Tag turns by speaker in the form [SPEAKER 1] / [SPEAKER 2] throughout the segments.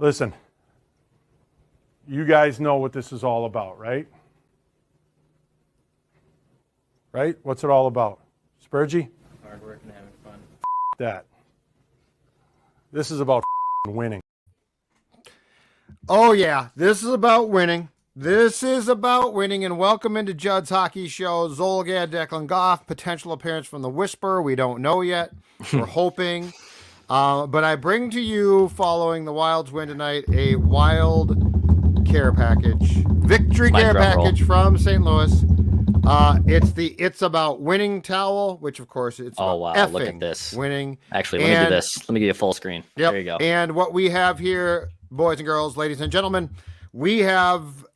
[SPEAKER 1] Listen, you guys know what this is all about, right? Right? What's it all about? Spurgey?
[SPEAKER 2] Hard work and having fun.
[SPEAKER 1] That. This is about winning.
[SPEAKER 3] Oh, yeah. This is about winning. This is about winning, and welcome into Judd's Hockey Show. Zolgad, Declan Goff, potential appearance from the Whisper. We don't know yet. We're hoping. But I bring to you, following the Wild's win tonight, a Wild care package. Victory care package from St. Louis. It's the It's About Winning towel, which, of course, it's
[SPEAKER 2] oh, wow.
[SPEAKER 3] effing
[SPEAKER 2] Look at this.
[SPEAKER 3] winning.
[SPEAKER 2] Actually, let me do this. Let me give you a full screen.
[SPEAKER 3] Yep.
[SPEAKER 2] There you go.
[SPEAKER 3] And what we have here, boys and girls, ladies and gentlemen, we have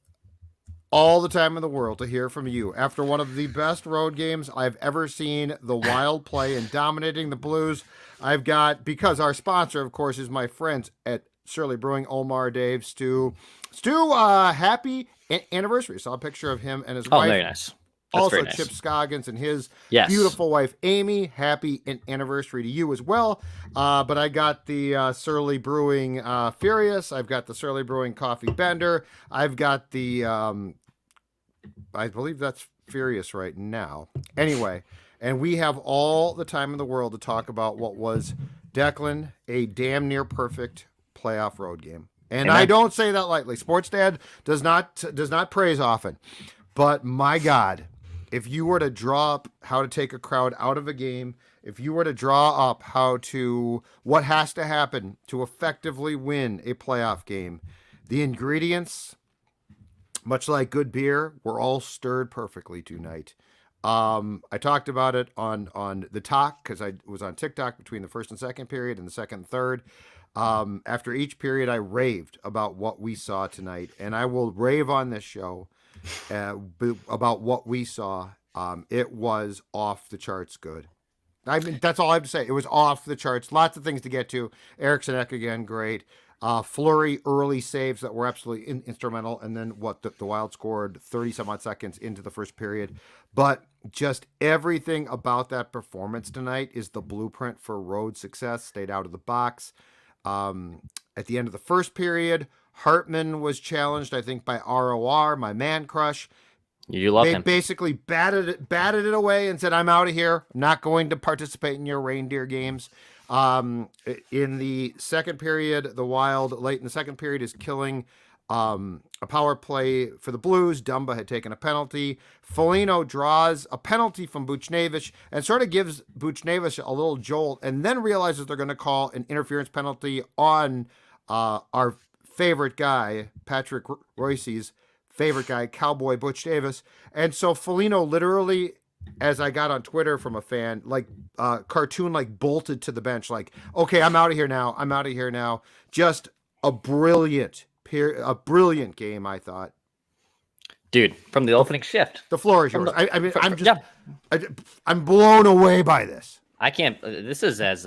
[SPEAKER 3] all the time in the world to hear from you after one of the best road games I've ever seen the Wild play and dominating the Blues. I've got, because our sponsor, of course, is my friends at Surly Brewing, Omar, Dave, Stu. Stu, happy anniversary. Saw a picture of him and his wife.
[SPEAKER 2] Oh, very nice. That's
[SPEAKER 3] also,
[SPEAKER 2] very nice.
[SPEAKER 3] Chip Scoggins and his
[SPEAKER 2] Yes.
[SPEAKER 3] beautiful wife, Amy. Happy anniversary to you as well. But I got the Surly Brewing Furious. I've got the Surly Brewing Coffee Bender. I've got the, I believe that's Furious right now. Anyway, and we have all the time in the world to talk about what was, Declan, a damn near perfect playoff road game. And
[SPEAKER 2] Amen.
[SPEAKER 3] I don't say that lightly. Sports Dad does not praise often. But my God, if you were to draw up how to take a crowd out of a game, if you were to draw up what has to happen to effectively win a playoff game, the ingredients, much like good beer, were all stirred perfectly tonight. I talked about it on the talk because I was on TikTok between the first and second period and the second and third. After each period, I raved about what we saw tonight, and I will rave on this show about what we saw. It was off the charts good. I mean, that's all I have to say. It was off the charts. Lots of things to get to. Eriksson Ek again, great. Fleury early saves that were absolutely instrumental, and then the Wild scored 30-some-odd seconds into the first period. But just everything about that performance tonight is the blueprint for road success. Stayed out of the box. At the end of the first period, Hartman was challenged, I think, by ROR, my man crush.
[SPEAKER 2] You love
[SPEAKER 3] They
[SPEAKER 2] him.
[SPEAKER 3] basically batted it away and said, I'm out of here. I'm not going to participate in your reindeer games. In the second period, the Wild, late in the second period, is killing a power play for the Blues. Dumba had taken a penalty. Foligno draws a penalty from Buchnevich and sort of gives Buchnevich a little jolt, and then realizes they're going to call an interference penalty on our favorite guy, Patrick Royce's favorite guy, Cowboy Butch Davis. And so Foligno literally, as I got on Twitter from a fan, like cartoon, like bolted to the bench, like, okay, I'm out of here now. Just a brilliant game, I thought.
[SPEAKER 2] Dude, from the opening shift.
[SPEAKER 3] The floor is yours. I'm blown away by this.
[SPEAKER 2] I can't. This is as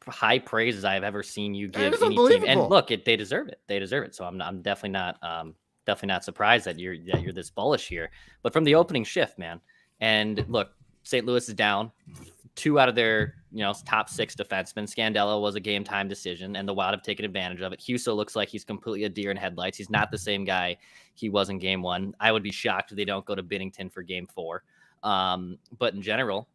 [SPEAKER 2] high praise as I've ever seen you give
[SPEAKER 3] It's
[SPEAKER 2] any team. And
[SPEAKER 3] unbelievable.
[SPEAKER 2] look, they deserve it. They deserve it. So I'm definitely not surprised that you're this bullish here. But from the opening shift, man. And look, St. Louis is down 2 out of their top 6 defensemen. Scandella was a game time decision, and the Wild have taken advantage of it. Huso looks like he's completely a deer in headlights. He's not the same guy he was in game 1. I would be shocked if they don't go to Binnington for game 4. But in general,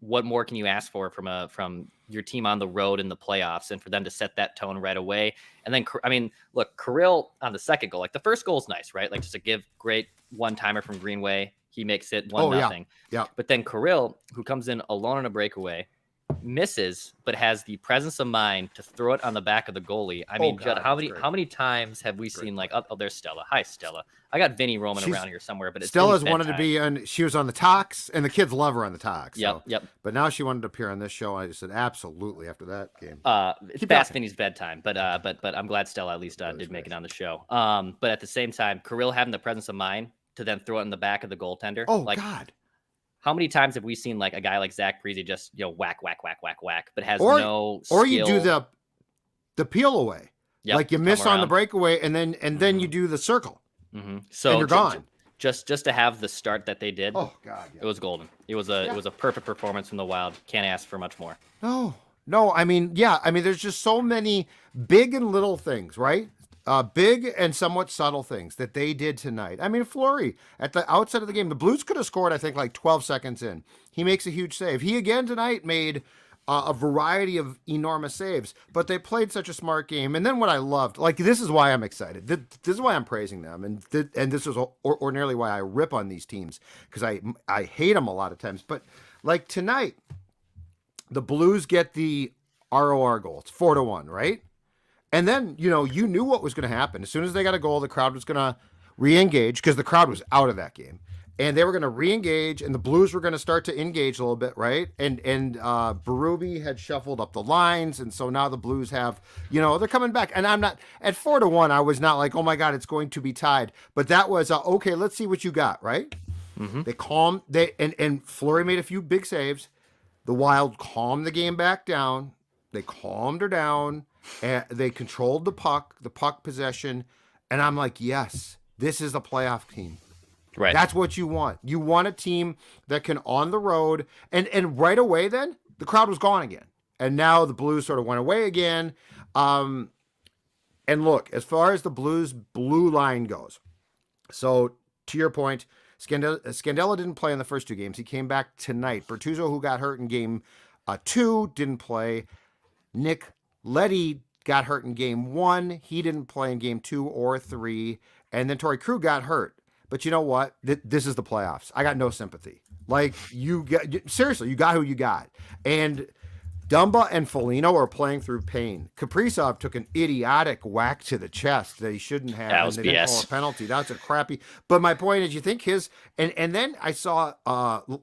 [SPEAKER 2] what more can you ask for from your team on the road in the playoffs, and for them to set that tone right away? And then, I mean, look, Kirill on the second goal, like the first goal is nice, right? Like just a great one-timer from Greenway. He makes it 1-0.
[SPEAKER 3] Yeah.
[SPEAKER 2] But then Kirill, who comes in alone on a breakaway, misses, but has the presence of mind to throw it on the back of the goalie. I mean,
[SPEAKER 3] God,
[SPEAKER 2] Judd, how many times have we seen like, oh, there's Stella. Hi, Stella. I got Vinny roaming around here somewhere, but it's
[SPEAKER 3] Stella's
[SPEAKER 2] Vinny's
[SPEAKER 3] wanted to
[SPEAKER 2] bedtime.
[SPEAKER 3] be on. She was on the talks, and the kids love her on the talks. So.
[SPEAKER 2] Yep.
[SPEAKER 3] But now she wanted to appear on this show. And I just said absolutely after that game.
[SPEAKER 2] It's past Vinny's bedtime, but I'm glad Stella at least did make it on the show. But at the same time, Kirill having the presence of mind to then throw it in the back of the goaltender.
[SPEAKER 3] Oh,
[SPEAKER 2] like,
[SPEAKER 3] God.
[SPEAKER 2] How many times have we seen like a guy like Zach Parise just whack, but has
[SPEAKER 3] Or
[SPEAKER 2] no skill.
[SPEAKER 3] Or you do the peel away.
[SPEAKER 2] Yep,
[SPEAKER 3] like you miss
[SPEAKER 2] come
[SPEAKER 3] on the
[SPEAKER 2] around.
[SPEAKER 3] breakaway, and then you do the circle.
[SPEAKER 2] So
[SPEAKER 3] and you're gone.
[SPEAKER 2] Just to have the start that they did.
[SPEAKER 3] Oh God, yeah.
[SPEAKER 2] It was golden. It was a perfect performance from the Wild. Can't ask for much more.
[SPEAKER 3] No. I mean, there's just so many big and little things, right? Big and somewhat subtle things that they did tonight. I mean, Fleury, at the outset of the game, the Blues could have scored, I think, like 12 seconds in. He makes a huge save. He again tonight made a variety of enormous saves, but they played such a smart game. And then what I loved, like, this is why I'm excited. This is why I'm praising them. And this is ordinarily why I rip on these teams, because I hate them a lot of times. But like tonight, the Blues get the ROR goal. It's 4-1, right? And then, you knew what was going to happen. As soon as they got a goal, the crowd was going to re-engage, because the crowd was out of that game. And they were going to re-engage, and the Blues were going to start to engage a little bit, right? And Berube had shuffled up the lines, and so now the Blues have, they're coming back. And I'm not, at 4-1, I was not like, oh my God, it's going to be tied. But that was, okay, let's see what you got, right? Mm-hmm. And Fleury made a few big saves. The Wild calmed the game back down. They calmed her down. And they controlled the puck possession, and I'm like, yes, this is a playoff team.
[SPEAKER 2] Right.
[SPEAKER 3] That's what you want. You want a team that can on the road, and right away then the crowd was gone again, and now the Blues sort of went away again. And look, as far as the Blues blue line goes, so to your point, Scandella didn't play in the first two games. He came back tonight. Bertuzzo, who got hurt in game 2, didn't play. Nick Leddy got hurt in game 1. He didn't play in game 2 or 3. And then Torrey Krug got hurt. But you know what? This is the playoffs. I got no sympathy. Like, seriously, you got who you got. And Dumba and Foligno are playing through pain. Kaprizov took an idiotic whack to the chest that he shouldn't have.
[SPEAKER 2] That was
[SPEAKER 3] and they didn't
[SPEAKER 2] BS.
[SPEAKER 3] call a penalty. That's a crappy. But my point is, you think his and then I saw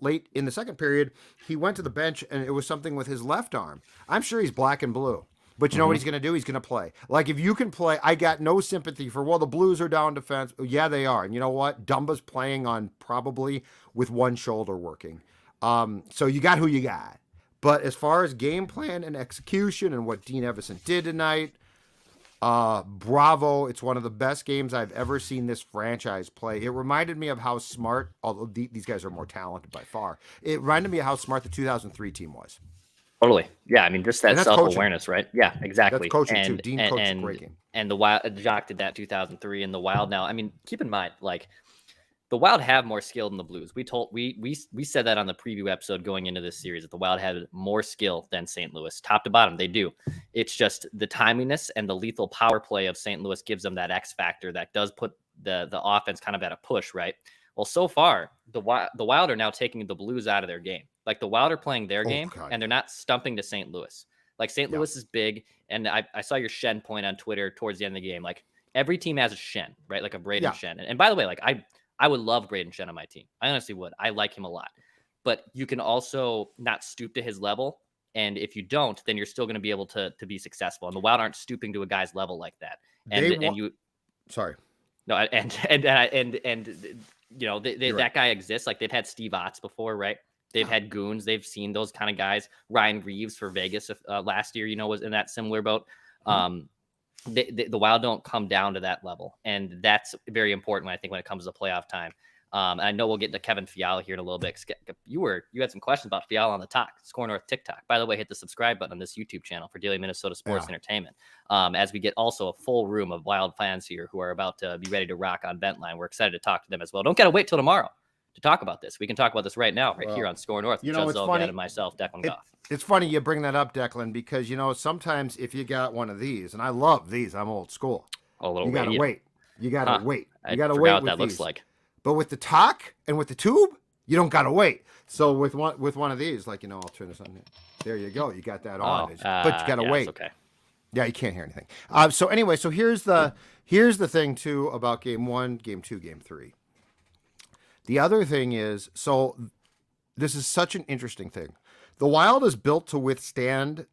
[SPEAKER 3] late in the second period, he went to the bench and it was something with his left arm. I'm sure he's black and blue. But you know what he's going to do? He's going to play. Like, if you can play, I got no sympathy for, well, the Blues are down defense. Yeah, they are. And you know what? Dumba's playing on probably with one shoulder working. So you got who you got. But as far as game plan and execution and what Dean Evison did tonight, bravo. It's one of the best games I've ever seen this franchise play. It reminded me of how smart, although these guys are more talented by far, it reminded me of how smart the 2003 team was.
[SPEAKER 2] Totally. Yeah. I mean, just that self-awareness, right? Yeah, exactly.
[SPEAKER 3] That's coaching too. Dean coached a great game.
[SPEAKER 2] And the Wild, Jacques did that 2003, and the Wild now. I mean, keep in mind, like, the Wild have more skill than the Blues. We said that on the preview episode going into this series, that the Wild had more skill than St. Louis, top to bottom. They do. It's just the timeliness and the lethal power play of St. Louis gives them that X factor that does put the offense kind of at a push, right? Well, so far, the Wild are now taking the Blues out of their game. Like, the Wild are playing their game, and they're not stumping to St. Louis. Like, St. Louis is big, and I saw your Schenn point on Twitter towards the end of the game. Like, every team has a Schenn, right? Like a Brayden Schenn. And by the way, like, I would love Brayden Schenn on my team. I honestly would. I like him a lot. But you can also not stoop to his level, and if you don't, then you're still going to be able to be successful. And the Wild aren't stooping to a guy's level like that. That guy exists. Like, they've had Steve Otts before, right? They've had goons. They've seen those kind of guys. Ryan Reeves for Vegas last year, was in that similar boat. The Wild don't come down to that level, and that's very important when it comes to playoff time. And I know we'll get to Kevin Fiala here in a little bit. You had some questions about Fiala on the Score North TikTok. By the way, hit the subscribe button on this YouTube channel for Daily Minnesota Sports Entertainment. As we get also a full room of Wild fans here who are about to be ready to rock on Ventline. We're excited to talk to them as well. Don't gotta wait till tomorrow to talk about this. We can talk about this right now, here on Score North.
[SPEAKER 3] It's funny.
[SPEAKER 2] And myself, Declan Goff.
[SPEAKER 3] It's funny you bring that up, Declan, because sometimes if you got one of these, and I love these, I'm old school.
[SPEAKER 2] You
[SPEAKER 3] gotta wait. You gotta wait.
[SPEAKER 2] You gotta wait. What that looks like.
[SPEAKER 3] But with the talk and with the tube, you don't gotta wait. So with one of these, like, I'll turn this on. There you go. You got that on. But you gotta wait.
[SPEAKER 2] Okay.
[SPEAKER 3] Yeah, you can't hear anything. So anyway, here's the thing too about game 1, game 2, game 3. The other thing is, this is such an interesting thing. The Wild is built to withstand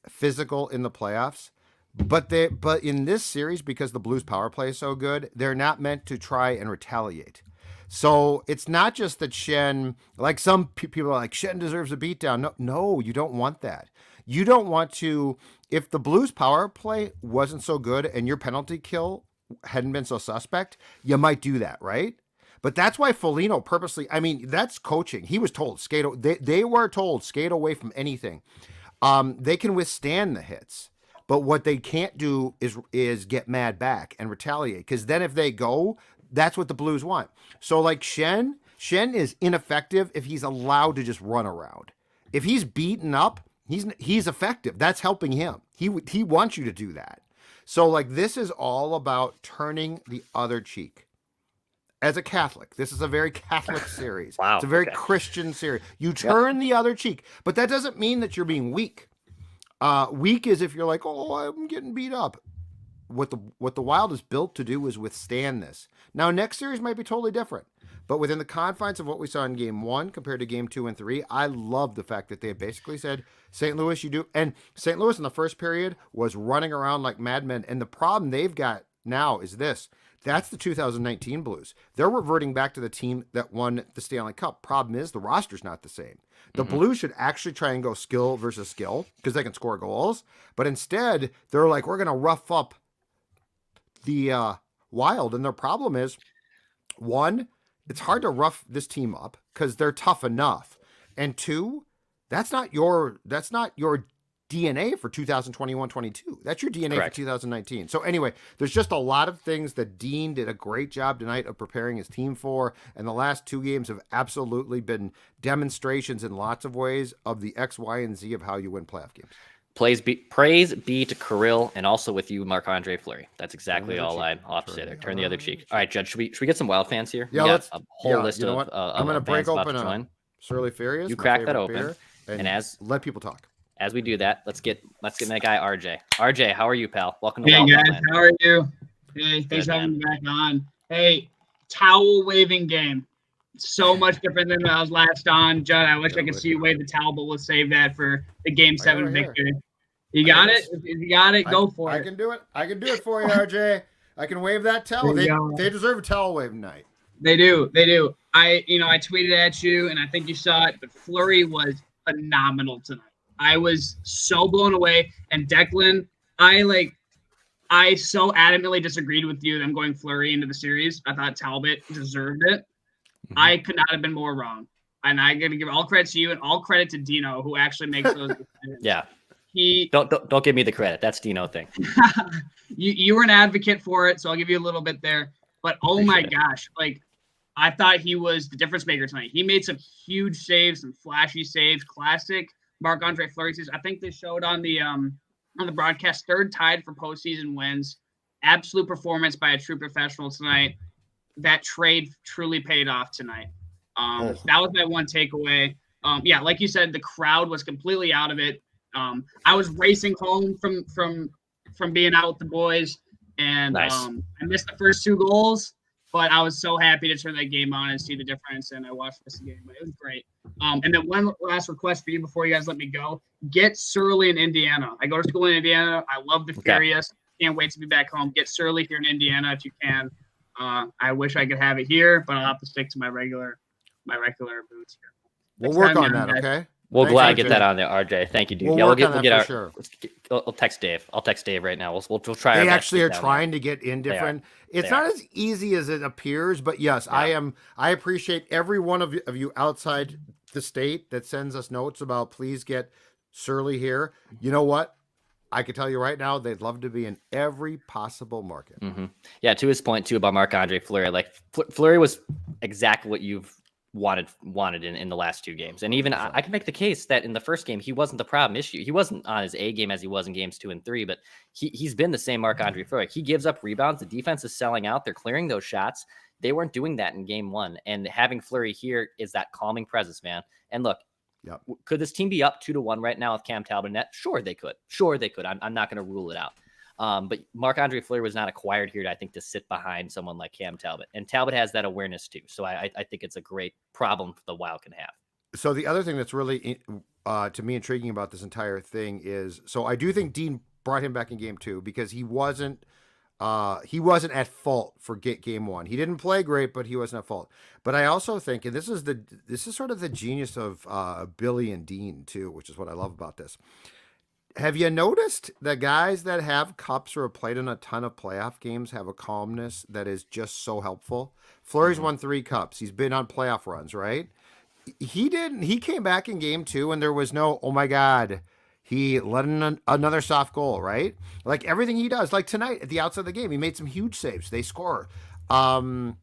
[SPEAKER 3] physical in the playoffs, but in this series, because the Blues power play is so good, they're not meant to try and retaliate. So it's not just that Schenn, like some people are like, Schenn deserves a beatdown. No, you don't want that. You don't want to, if the Blues power play wasn't so good and your penalty kill hadn't been so suspect, you might do that, right? But that's why Foligno purposely, that's coaching. He was told, they were told, skate away from anything. They can withstand the hits. But what they can't do is get mad back and retaliate, because then if they go, that's what the Blues want. So like Schenn is ineffective if he's allowed to just run around. If he's beaten up, he's effective. That's helping him. He wants you to do that. So like this is all about turning the other cheek. As a Catholic, this is a very Catholic series.
[SPEAKER 2] Wow.
[SPEAKER 3] It's a very Christian series. You turn the other cheek, but that doesn't mean that you're being weak. Weak is if you're like, oh, I'm getting beat up. What the Wild is built to do is withstand this. Now, next series might be totally different, but within the confines of what we saw in Game 1 compared to Game 2 and 3, I love the fact that they basically said, St. Louis, you do. And St. Louis in the first period was running around like madmen. And the problem they've got now is this. That's the 2019 Blues. They're reverting back to the team that won the Stanley Cup. Problem is the roster's not the same. The Blues should actually try and go skill versus skill because they can score goals. But instead, they're like, we're going to rough up the Wild. And their problem is, one, it's hard to rough this team up because they're tough enough. And two, that's not your DNA for 2021-22. That's your DNA
[SPEAKER 2] Correct.
[SPEAKER 3] for 2019. So anyway, there's just a lot of things that Dean did a great job tonight of preparing his team for, and the last two games have absolutely been demonstrations in lots of ways of the X, Y, and Z of how you win playoff games.
[SPEAKER 2] Praise be to Kirill and also with you, Marc-Andre Fleury. That's exactly all I'll have to say there. Turn the other cheek. All right, Judge, should we get some Wild fans here?
[SPEAKER 3] Yeah,
[SPEAKER 2] we got
[SPEAKER 3] let's.
[SPEAKER 2] a whole list
[SPEAKER 3] you know
[SPEAKER 2] of
[SPEAKER 3] what? I'm going to break
[SPEAKER 2] fans about
[SPEAKER 3] open
[SPEAKER 2] to
[SPEAKER 3] a
[SPEAKER 2] join.
[SPEAKER 3] Surly Furious.
[SPEAKER 2] You
[SPEAKER 3] my
[SPEAKER 2] crack that
[SPEAKER 3] favorite
[SPEAKER 2] open,
[SPEAKER 3] beer,
[SPEAKER 2] and
[SPEAKER 3] let people talk.
[SPEAKER 2] As we do that, let's get my guy RJ. RJ, how are you, pal? Welcome to
[SPEAKER 4] Hey
[SPEAKER 2] Wild
[SPEAKER 4] guys,
[SPEAKER 2] Land.
[SPEAKER 4] how are you? Hey, thanks
[SPEAKER 2] Good,
[SPEAKER 4] for having me back on. Hey, towel waving game. So much different than when I was last on. Judd, I wish I could see you wave the towel, but we'll save that for the Game 7
[SPEAKER 3] right here.
[SPEAKER 4] victory. You got it? If you got it, go for
[SPEAKER 3] I
[SPEAKER 4] it.
[SPEAKER 3] can do it. I can do it for you, RJ. I can wave that towel.
[SPEAKER 4] There you go.
[SPEAKER 3] They deserve a towel wave tonight.
[SPEAKER 4] They do. I tweeted at you, and I think you saw it, but Fleury was phenomenal tonight. I was so blown away. And Declan, I so adamantly disagreed with you. Them going Fleury into the series. I thought Talbot deserved it. I could not have been more wrong. And I got to give all credit to you and all credit to Dino, who actually makes those decisions.
[SPEAKER 2] Yeah.
[SPEAKER 4] He
[SPEAKER 2] Don't give me the credit. That's Dino thing.
[SPEAKER 4] you were an advocate for it, so I'll give you a little bit there. But oh my gosh, I thought he was the difference maker tonight. He made some huge saves, some flashy saves, classic Marc-Andre Fleury saves. I think they showed on the broadcast, third tied for postseason wins. Absolute performance by a true professional tonight. That trade truly paid off tonight. That was my one takeaway. Yeah, like you said, the crowd was completely out of it. I was racing home from being out with the boys, and
[SPEAKER 2] Nice.
[SPEAKER 4] I missed the first two goals, but I was so happy to turn that game on and see the difference, and I watched this game. It was great. And then one last request for you before you guys let me go. Get Surly in Indiana. I go to school in Indiana. I love the Furious. Can't wait to be back home. Get Surly here in Indiana if you can. I wish I could have it here, but I'll have to stick to my regular boots here.
[SPEAKER 3] We'll
[SPEAKER 4] Next
[SPEAKER 3] work
[SPEAKER 4] time,
[SPEAKER 3] on
[SPEAKER 4] man,
[SPEAKER 3] that,
[SPEAKER 4] guys.
[SPEAKER 3] okay?
[SPEAKER 2] We'll
[SPEAKER 3] Thanks,
[SPEAKER 2] glad to get
[SPEAKER 3] RJ.
[SPEAKER 2] that on there, RJ. Thank you, dude.
[SPEAKER 3] We'll
[SPEAKER 2] Yeah,
[SPEAKER 3] work
[SPEAKER 2] we'll
[SPEAKER 3] on that
[SPEAKER 2] get
[SPEAKER 3] for
[SPEAKER 2] our.
[SPEAKER 3] sure.
[SPEAKER 2] I'll text Dave. I'll text Dave right now. We'll try. our
[SPEAKER 3] They
[SPEAKER 2] best to
[SPEAKER 3] actually
[SPEAKER 2] get
[SPEAKER 3] are
[SPEAKER 2] down
[SPEAKER 3] trying to get in different. It's
[SPEAKER 2] They
[SPEAKER 3] not
[SPEAKER 2] are.
[SPEAKER 3] as easy as it appears, but yes,
[SPEAKER 2] Yeah.
[SPEAKER 3] I appreciate every one of you outside the state that sends us notes about please get Surly here. You know what? I can tell you right now, they'd love to be in every possible market.
[SPEAKER 2] there. Yeah, to his point too about Marc-Andre Fleury, like Fleury was exactly what you've wanted in the last two games. And even I can make the case that in the first game, he wasn't the problem issue. He wasn't on his A game as he was in games 2 and 3, but he's been the same Marc-Andre Fleury. He gives up rebounds. The defense is selling out. They're clearing those shots. They weren't doing that in game 1. And having Fleury here is that calming presence, man. And look, could this team be up 2-1 right now with Cam Talbot in net? Sure, they could. I'm not going to rule it out. But Marc-Andre Fleury was not acquired here, I think, to sit behind someone like Cam Talbot. And Talbot has that awareness too. So I think it's a great problem the Wild can have.
[SPEAKER 3] So the other thing that's really, to me, intriguing about this entire thing is, so I do think Dean brought him back in game 2 because he wasn't at fault for game 1. He didn't play great, but he wasn't at fault. But I also think, and this is sort of the genius of Billy and Dean too, which is what I love about this. Have you noticed the guys that have cups or have played in a ton of playoff games have a calmness that is just so helpful? Fleury's won 3 cups. He's been on playoff runs, right? He came back in game 2 and there was no, oh my God, He let in another soft goal, right? Like everything he does. Like tonight at the outset of the game, he made some huge saves. They score. The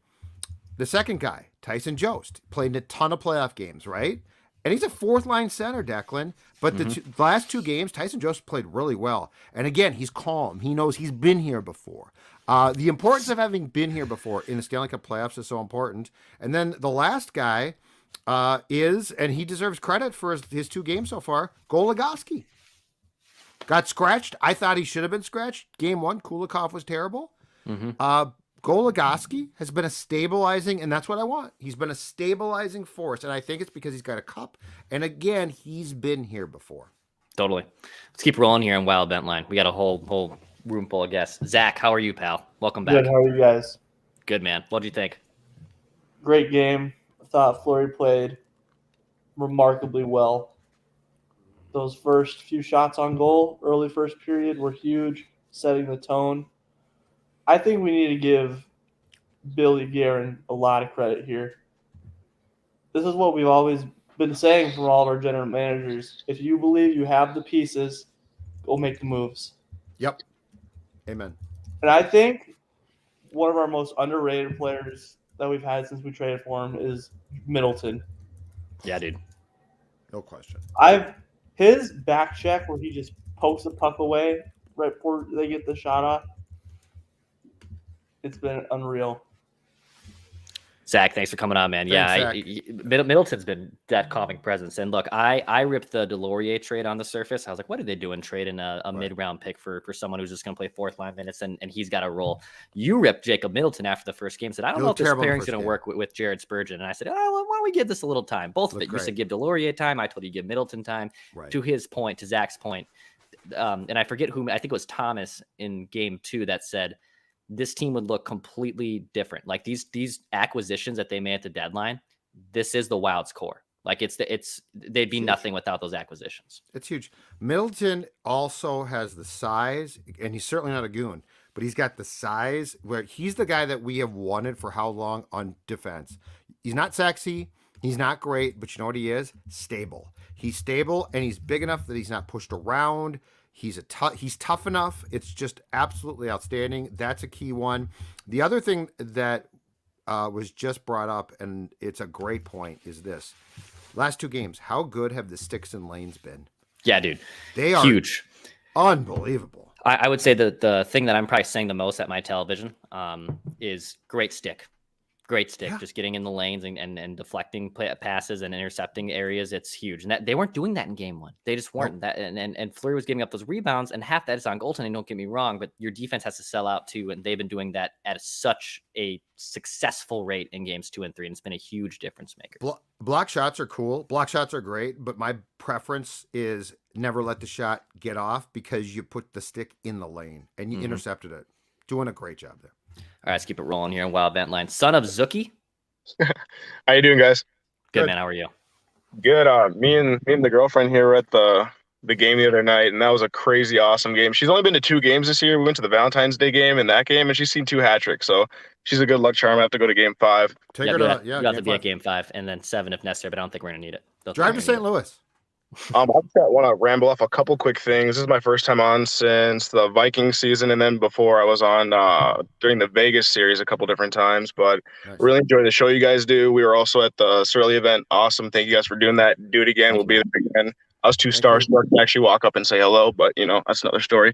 [SPEAKER 3] second guy, Tyson Jost, played in a ton of playoff games, right? And he's a fourth line center, Declan. But the last 2 games, Tyson Jost played really well. And again, he's calm. He knows he's been here before. The importance of having been here before in the Stanley Cup playoffs is so important. And then the last guy is, and he deserves credit for his 2 games so far, Goligoski. Got scratched. I thought he should have been scratched. Game 1, Kulikov was terrible. Goligoski has been a stabilizing, and that's what I want. He's been a stabilizing force, and I think it's because he's got a cup. And again, he's been here before.
[SPEAKER 2] Totally. Let's keep rolling here in Wild Bent Line. We got a whole room full of guests. Zach, how are you, pal? Welcome back.
[SPEAKER 5] Good. How are you guys?
[SPEAKER 2] Good, man. What'd you think?
[SPEAKER 5] Great game. I thought Fleury played remarkably well. Those first few shots on goal, early first period, were huge, setting the tone. I think we need to give Billy Guerin a lot of credit here. This is what we've always been saying from all of our general managers. If you believe you have the pieces, go make the moves.
[SPEAKER 3] Yep. Amen.
[SPEAKER 5] And I think one of our most underrated players that we've had since we traded for him is Middleton.
[SPEAKER 2] Yeah, dude.
[SPEAKER 3] No question.
[SPEAKER 5] His back check where he just pokes the puck away right before they get the shot off. It's been unreal.
[SPEAKER 2] Zach, thanks for coming on, man. Middleton's been that calming presence. And look, I ripped the Delorier trade on the surface. I was like, what are they doing trading a mid-round pick for someone who's just going to play 4th line minutes and he's got a role? You ripped Jacob Middleton after the first game. Said, I don't know if this pairing's going to work with Jared Spurgeon. And I said, well, why don't we give this a little time? Both of it. You said give Delorier time. I told you give Middleton time.
[SPEAKER 3] Right.
[SPEAKER 2] To his point, to Zach's point. And I forget who, I think it was Thomas in game 2 that said, this team would look completely different. Like these acquisitions that they made at the deadline, this is the Wild's core. Like they'd be nothing without those acquisitions.
[SPEAKER 3] It's huge. Middleton also has the size, and he's certainly not a goon, but he's got the size where he's the guy that we have wanted for how long on defense. He's not sexy. He's not great, but you know what he is? Stable. He's stable, and he's big enough that he's not pushed around. He's tough enough. It's just absolutely outstanding. That's a key one. The other thing that was just brought up, and it's a great point, is this. Last 2 games, how good have the sticks and lanes been?
[SPEAKER 2] Yeah, dude.
[SPEAKER 3] They are
[SPEAKER 2] huge.
[SPEAKER 3] Unbelievable.
[SPEAKER 2] I would say that the thing that I'm probably saying the most at my television is great stick. Great stick, just getting in the lanes and deflecting passes and intercepting areas. It's huge. And that they weren't doing that in game 1. They just weren't. That and Fleury was giving up those rebounds, and half that is on goaltending. Don't get me wrong, but your defense has to sell out too. And they've been doing that at such a successful rate in games 2 and 3. And it's been a huge difference maker.
[SPEAKER 3] Block shots are cool. Block shots are great, but my preference is never let the shot get off because you put the stick in the lane and you intercepted it. Doing a great job there.
[SPEAKER 2] All right, let's keep it rolling here in Wild Bent Line. Son of Zuki.
[SPEAKER 6] How you doing, guys?
[SPEAKER 2] Good, man. How are you?
[SPEAKER 6] Good. Me and the girlfriend here were at the game the other night, and that was a crazy awesome game. She's only been to 2 games this year. We went to the Valentine's Day game and that game, and she's seen 2 hat tricks. So she's a good luck charm. I have to go to game 5.
[SPEAKER 3] Take her to
[SPEAKER 2] you have to be at game 5 and then 7 if necessary, but I don't think we're gonna need it.
[SPEAKER 3] Drive to St. Louis.
[SPEAKER 6] I just want to ramble off a couple quick things. This is my first time on since the Vikings season, and then before I was on during the Vegas series a couple different times. But
[SPEAKER 3] Nice.
[SPEAKER 6] really enjoy the show you guys do. We were also at the Surly event. Awesome. Thank you guys for doing that. Do it again. We'll be there again. I was too starstruck to actually walk up and say hello, but that's another story.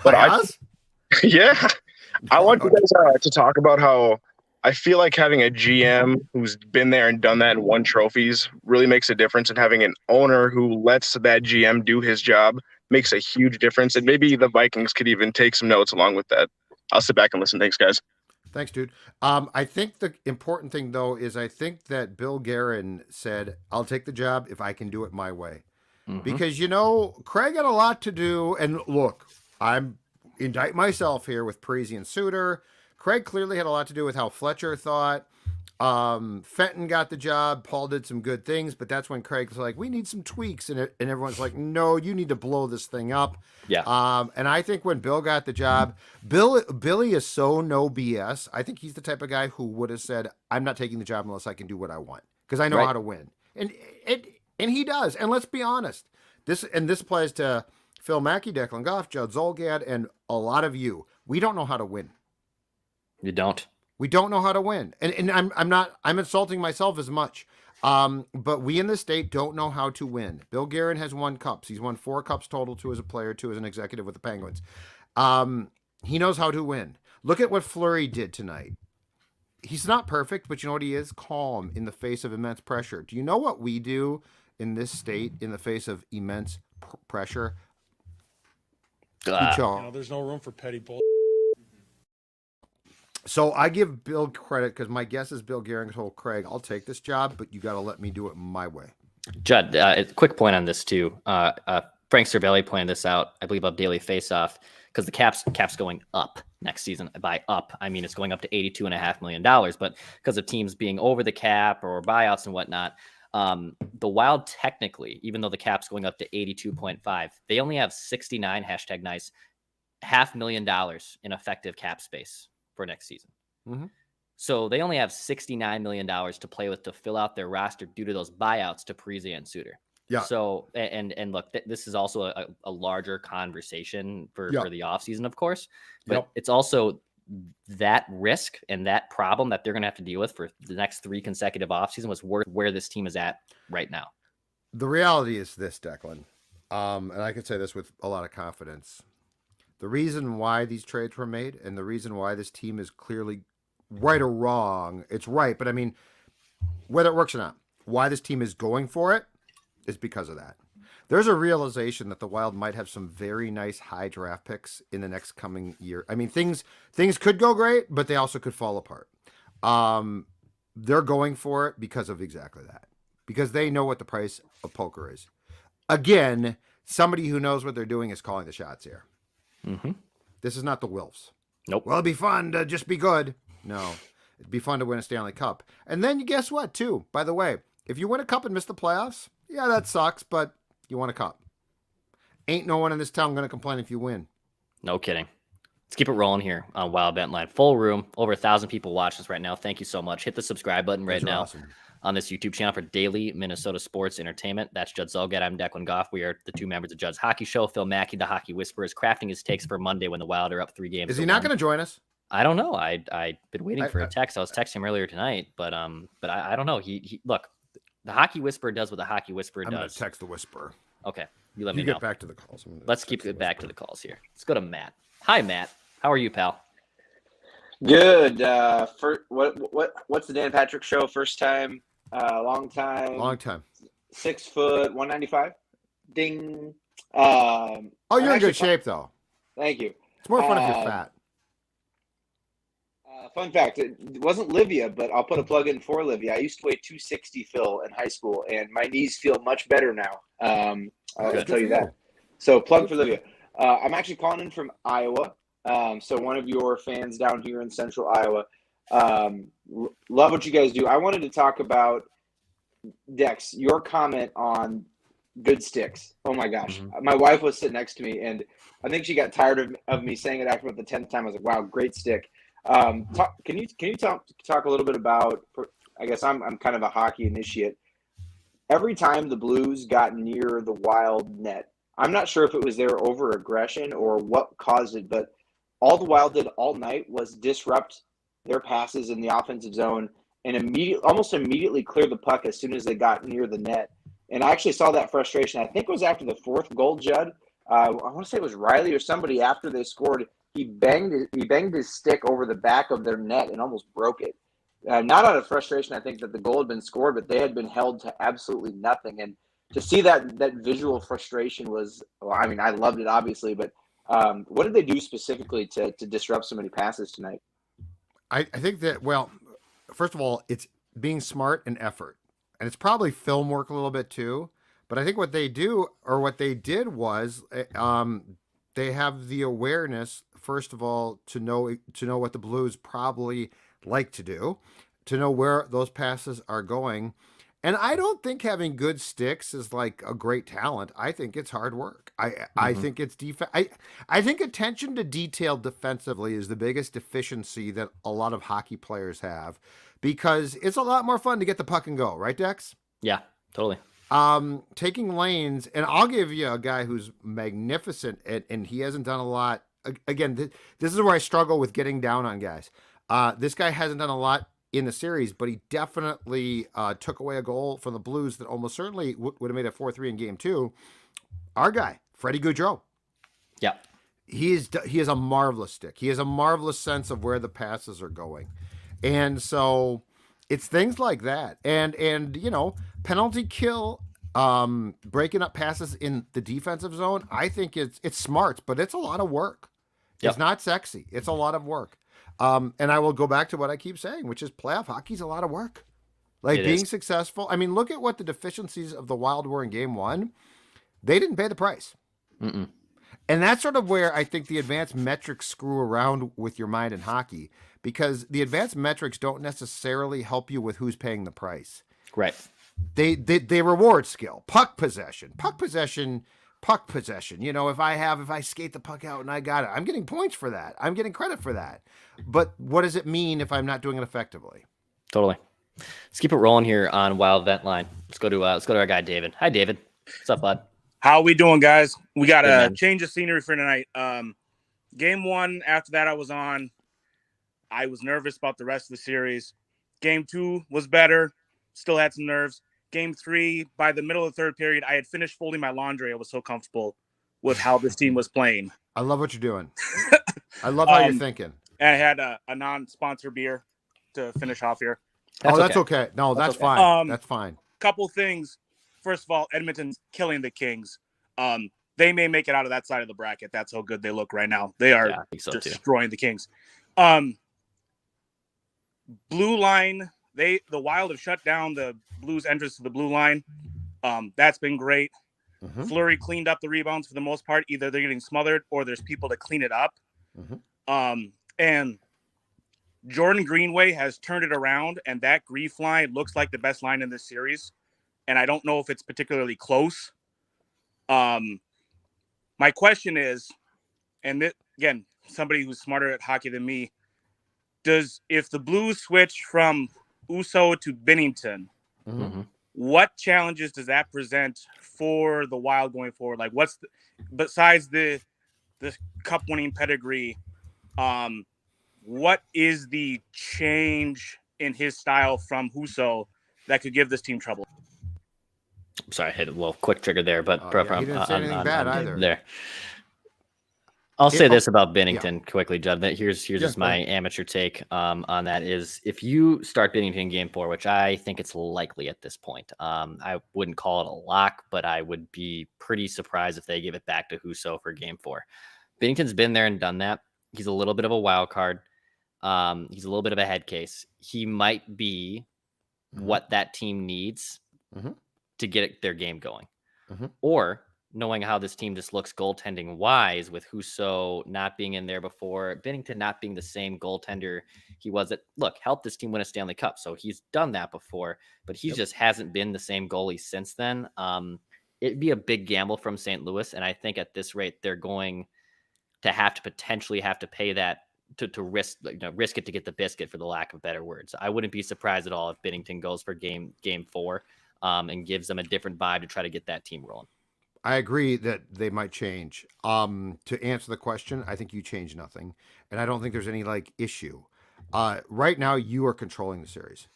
[SPEAKER 6] But yeah, I want you guys to talk about how I feel like having a GM who's been there and done that and won trophies really makes a difference, and having an owner who lets that GM do his job makes a huge difference. And maybe the Vikings could even take some notes along with that. I'll sit back and listen. Thanks, guys.
[SPEAKER 3] Thanks, dude. I think the important thing, though, is I think that Bill Guerin said, I'll take the job if I can do it my way. Because, Craig had a lot to do. And look, I'm indict myself here with Parisi and Suter. Craig clearly had a lot to do with how Fletcher thought. Fenton got the job. Paul did some good things, but that's when Craig's like, we need some tweaks. And everyone's like, no, you need to blow this thing up.
[SPEAKER 2] Yeah.
[SPEAKER 3] And I think when Bill got the job, Billy is so no BS. I think he's the type of guy who would have said, I'm not taking the job unless I can do what I want because I know how to win. And he does. And let's be honest, This applies to Phil Mackey, Declan Goff, Judd Zolgad, and a lot of you. We don't know how to win.
[SPEAKER 2] You don't.
[SPEAKER 3] We don't know how to win. And I'm insulting myself as much. But we in the state don't know how to win. Bill Guerin has won cups. He's won 4 cups total, 2 as a player, 2 as an executive with the Penguins. He knows how to win. Look at what Fleury did tonight. He's not perfect, but you know what he is? Calm in the face of immense pressure. Do you know what we do in this state in the face of immense pressure? We choke.
[SPEAKER 1] There's no room for petty bull.
[SPEAKER 3] So I give Bill credit because my guess is Bill Guerin told Craig, I'll take this job, but you got to let me do it my way.
[SPEAKER 2] Judd, a quick point on this too. Frank Cervelli pointed this out, I believe, of Daily Faceoff, because the cap's going up next season. By up, I mean it's going up to $82.5 million. But because of teams being over the cap or buyouts and whatnot, the Wild technically, even though the cap's going up to 82.5, they only have 69 #nice $500,000 in effective cap space for next season.
[SPEAKER 3] Mm-hmm.
[SPEAKER 2] So they only have $69 million to play with to fill out their roster due to those buyouts to Parise and Suter.
[SPEAKER 3] Yeah.
[SPEAKER 2] So, and look, this is also a larger conversation for the offseason, of course, but it's also that risk and that problem that they're going to have to deal with for the next 3 consecutive offseason was worth where this team is at right now.
[SPEAKER 3] The reality is this, Declan, and I can say this with a lot of confidence. The reason why these trades were made and the reason why this team is clearly right or wrong, it's right, but I mean, whether it works or not, why this team is going for it is because of that. There's a realization that the Wild might have some very nice high draft picks in the next coming year. I mean, things could go great, but they also could fall apart. They're going for it because of exactly that, because they know what the price of poker is. Again, somebody who knows what they're doing is calling the shots here.
[SPEAKER 2] Mm-hmm.
[SPEAKER 3] This is not the Wilfs.
[SPEAKER 2] Nope.
[SPEAKER 3] Well, it'd be fun to just be good. No, it'd be fun to win a Stanley Cup. And then you guess what, too? By the way, if you win a cup and miss the playoffs, yeah, that sucks, but you won a cup. Ain't no one in this town going to complain if you win.
[SPEAKER 2] No kidding. Let's keep it rolling here on Wild Bet Line. Full room. Over 1,000 people watching us right now. Thank you so much. Hit the subscribe button right now.
[SPEAKER 3] Awesome.
[SPEAKER 2] On this YouTube channel for daily Minnesota sports entertainment. That's Judd Zolgad. I'm Declan Goff. We are the 2 members of Judd's Hockey Show. Phil Mackey, the Hockey Whisperer, is crafting his takes for Monday when the Wild are up 3 games.
[SPEAKER 3] Is he not going to join us?
[SPEAKER 2] I don't know. I've been waiting for a text. I was texting him earlier tonight, but I don't know. He look, the Hockey Whisperer does what the Hockey Whisperer does.
[SPEAKER 3] I'm going to text the Whisperer.
[SPEAKER 2] Okay, you let me know.
[SPEAKER 3] Get back to the calls.
[SPEAKER 2] Let's keep it back to the calls here. Let's go to Matt. Hi, Matt. How are you, pal?
[SPEAKER 7] Good. What's the Dan Patrick Show? First time, long time. 6 foot, 195. Ding.
[SPEAKER 3] You're in good shape though.
[SPEAKER 7] Thank you.
[SPEAKER 3] It's more fun if you're fat.
[SPEAKER 7] Fun fact: it wasn't Livia, but I'll put a plug in for Livia. I used to weigh 260, Phil, in high school, and my knees feel much better now. I'll tell you that. So, plug for Livia. I'm actually calling in from Iowa. So one of your fans down here in Central Iowa. Love what you guys do. I wanted to talk about, Dex, your comment on good sticks. Oh my gosh.
[SPEAKER 2] Mm-hmm.
[SPEAKER 7] My wife was sitting next to me, and I think she got tired of me saying it after about the 10th time. I was like, wow, great stick. Can you talk a little bit about, I guess I'm kind of a hockey initiate. Every time the Blues got near the Wild net, I'm not sure if it was their over-aggression or what caused it, but all the Wild did all night was disrupt their passes in the offensive zone and almost immediately clear the puck as soon as they got near the net. And I actually saw that frustration. I think it was after the 4th goal, Judd. I want to say it was Riley or somebody after they scored. He banged his stick over the back of their net and almost broke it. Not out of frustration, I think, that the goal had been scored, but they had been held to absolutely nothing. And to see that visual frustration was, well, I mean, I loved it, obviously, but what did they do specifically to disrupt so many passes tonight?
[SPEAKER 3] I think that, well, first of all, it's being smart and effort. And it's probably film work a little bit too. But I think what they did was they have the awareness, first of all, to know what the Blues probably like to do, to know where those passes are going. And I don't think having good sticks is like a great talent. I think it's hard work. I think it's I think attention to detail defensively is the biggest deficiency that a lot of hockey players have, because it's a lot more fun to get the puck and go, right, Dex?
[SPEAKER 2] Yeah, totally.
[SPEAKER 3] taking lanes, and I'll give you a guy who's magnificent, and he hasn't done a lot. Again, this is where I struggle with getting down on guys. This guy hasn't done a lot in the series, but he definitely took away a goal from the Blues that almost certainly would have made it 4-3 in Game 2. Our guy, Freddie Gaudreau.
[SPEAKER 2] Yeah.
[SPEAKER 3] He has a marvelous stick. He has a marvelous sense of where the passes are going. And so it's things like that. And you know, penalty kill, breaking up passes in the defensive zone, I think it's smart, but it's a lot of work.
[SPEAKER 2] Yep.
[SPEAKER 3] It's not sexy. It's a lot of work. And I will go back to what I keep saying, which is playoff hockey's a lot of work. Like being successful. I mean, look at what the deficiencies of the Wild were in Game 1. They didn't pay the price.
[SPEAKER 2] Mm-mm.
[SPEAKER 3] And that's sort of where I think the advanced metrics screw around with your mind in hockey, because the advanced metrics don't necessarily help you with who's paying the price.
[SPEAKER 2] Right.
[SPEAKER 3] They reward skill, puck possession. You know, if I skate the puck out and I got it, I'm getting points for that. I'm getting credit for that. But what does it mean if I'm not doing it effectively?
[SPEAKER 2] Totally. Let's keep it rolling here on Wild Vent Line. Let's go to our guy David. Hi, David. What's up, bud?
[SPEAKER 8] How we doing, guys? We got
[SPEAKER 2] Good,
[SPEAKER 8] a
[SPEAKER 2] man.
[SPEAKER 8] change of scenery for tonight. Game 1, after that I was nervous about the rest of the series. Game 2 was better, still had some nerves. Game 3, by the middle of the third period, I had finished folding my laundry. I was so comfortable with how this team was playing.
[SPEAKER 3] I love what you're doing. I love how you're thinking.
[SPEAKER 8] And I had a non-sponsor beer to finish off here.
[SPEAKER 3] That's okay. No, that's
[SPEAKER 2] okay.
[SPEAKER 3] fine. That's fine.
[SPEAKER 8] Couple things. First of all, Edmonton's killing the Kings. They may make it out of that side of the bracket. That's how good they look right now. They are
[SPEAKER 2] I think so too.
[SPEAKER 8] destroying the Kings. Blue line, the Wild have shut down the Blues' entrance to the blue line. That's been great.
[SPEAKER 3] Mm-hmm.
[SPEAKER 8] Fleury cleaned up the rebounds for the most part. Either they're getting smothered or there's people to clean it up.
[SPEAKER 3] Mm-hmm.
[SPEAKER 8] And Jordan Greenway has turned it around, and that Grief line looks like the best line in this series. And I don't know if it's particularly close. My question is, and again, somebody who's smarter at hockey than me, if the Blues switch from Uso to Binnington,
[SPEAKER 3] Mm-hmm.
[SPEAKER 8] what challenges does that present for the Wild going forward? Like, besides the cup winning pedigree, what is the change in his style from Husso that could give this team trouble?
[SPEAKER 2] Sorry, I hit a little quick trigger there, but
[SPEAKER 3] he didn't say anything bad either.
[SPEAKER 2] There. I'll say this about Binnington quickly, Judd. That here's just my amateur take on that is if you start Binnington in Game 4, which I think it's likely at this point. I wouldn't call it a lock, but I would be pretty surprised if they give it back to Husso for Game 4. Binnington's been there and done that. He's a little bit of a wild card. He's a little bit of a head case. He might be what that team needs to get their game going. Or knowing how this team just looks goaltending wise with Husso not being in there before, Binnington not being the same goaltender he was helped this team win a Stanley Cup. So he's done that before, but he just hasn't been the same goalie since then. It'd be a big gamble from St. Louis. And I think at this rate, they're going to potentially have to pay that to risk it to get the biscuit, for the lack of better words. I wouldn't be surprised at all if Binnington goes for game 4 and gives them a different vibe to try to get that team rolling.
[SPEAKER 3] I agree that they might change. To answer the question, I think you change nothing. And I don't think there's any issue. Right now, you are controlling the series.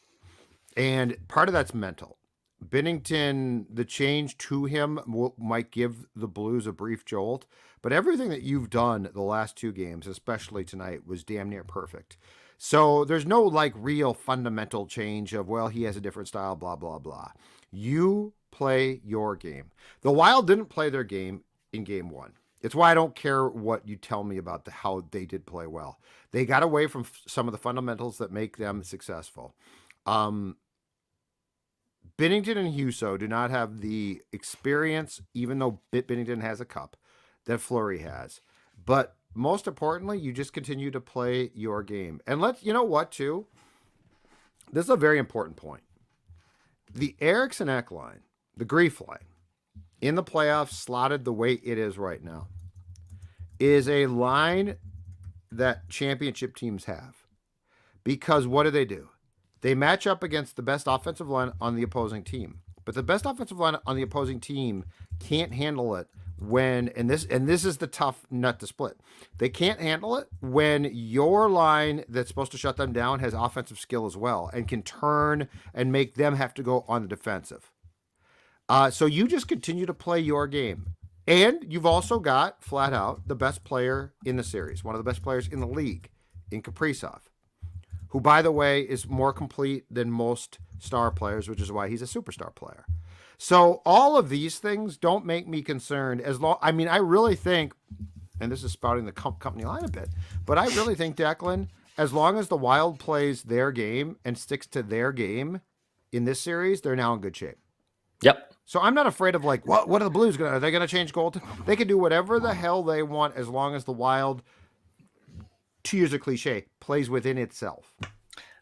[SPEAKER 3] And part of that's mental. Binnington, the change to him might give the Blues a brief jolt. But everything that you've done the last 2 games, especially tonight, was damn near perfect. So there's no real fundamental change of, he has a different style, blah, blah, blah. You play your game. The Wild didn't play their game in Game 1. It's why I don't care what you tell me about how they did play well. They got away from some of the fundamentals that make them successful. Binnington and Husso do not have the experience, even though Binnington has a cup, that Fleury has. But most importantly, you just continue to play your game. And you know what, too? This is a very important point. The Eriksson-Ek line, the Grief line, in the playoffs, slotted the way it is right now, is a line that championship teams have. Because what do? They match up against the best offensive line on the opposing team. but the best offensive line on the opposing team can't handle it when, and this is the tough nut to split. They can't handle it when your line that's supposed to shut them down has offensive skill as well and can turn and make them have to go on the defensive. So you just continue to play your game. And you've also got, flat out, the best player in the series, one of the best players in the league, in Kaprizov, who, by the way, is more complete than most star players, which is why he's a superstar player. So all of these things don't make me concerned I really think, and this is spouting the company line a bit, but I really think, Declan, as long as the Wild plays their game and sticks to their game in this series, they're now in good shape.
[SPEAKER 2] Yep.
[SPEAKER 3] So I'm not afraid of what are the Blues going to, are they going to change gold? They can do whatever the hell they want as long as the Wild, to use a cliche, plays within itself.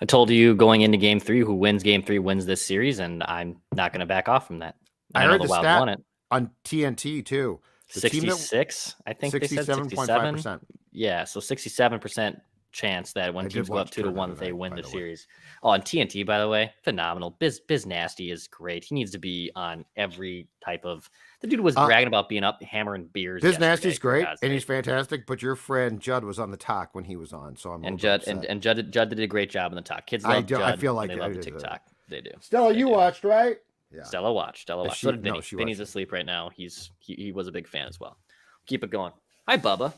[SPEAKER 2] I told you going into game 3, who wins game 3 wins this series, and I'm not going to back off from that.
[SPEAKER 3] I
[SPEAKER 2] know
[SPEAKER 3] heard the
[SPEAKER 2] Wild
[SPEAKER 3] stat
[SPEAKER 2] won it.
[SPEAKER 3] on TNT too.
[SPEAKER 2] 66, I think they said 67.
[SPEAKER 3] 67.5%.
[SPEAKER 2] Yeah, so 67% chance that when
[SPEAKER 3] I
[SPEAKER 2] teams
[SPEAKER 3] did
[SPEAKER 2] go up
[SPEAKER 3] watch
[SPEAKER 2] 2-1,
[SPEAKER 3] tournament
[SPEAKER 2] they
[SPEAKER 3] event,
[SPEAKER 2] win
[SPEAKER 3] by
[SPEAKER 2] the
[SPEAKER 3] the way.
[SPEAKER 2] series. Oh, and TNT, by the way, phenomenal. Biz Nasty is great. He needs to be on every type of. The dude was bragging about being up hammering beers.
[SPEAKER 3] Biz
[SPEAKER 2] yesterday,
[SPEAKER 3] Nasty's
[SPEAKER 2] for
[SPEAKER 3] great
[SPEAKER 2] God's
[SPEAKER 3] and he's
[SPEAKER 2] sake.
[SPEAKER 3] fantastic, but your friend Judd was on the talk when he was on, so I'm a
[SPEAKER 2] And
[SPEAKER 3] little
[SPEAKER 2] Judd
[SPEAKER 3] bit upset.
[SPEAKER 2] and Judd did a great job on the talk. Kids love Judd.
[SPEAKER 3] I feel like
[SPEAKER 2] and they
[SPEAKER 3] I
[SPEAKER 2] love the
[SPEAKER 3] did that.
[SPEAKER 2] TikTok. They do.
[SPEAKER 3] Stella,
[SPEAKER 2] They
[SPEAKER 3] you
[SPEAKER 2] do.
[SPEAKER 3] watched, right? Yeah.
[SPEAKER 2] Stella watched. So did Vinny.
[SPEAKER 3] She
[SPEAKER 2] Vinny's
[SPEAKER 3] watched.
[SPEAKER 2] asleep right now. He was a big fan as well. Keep it going. Hi, Bubba.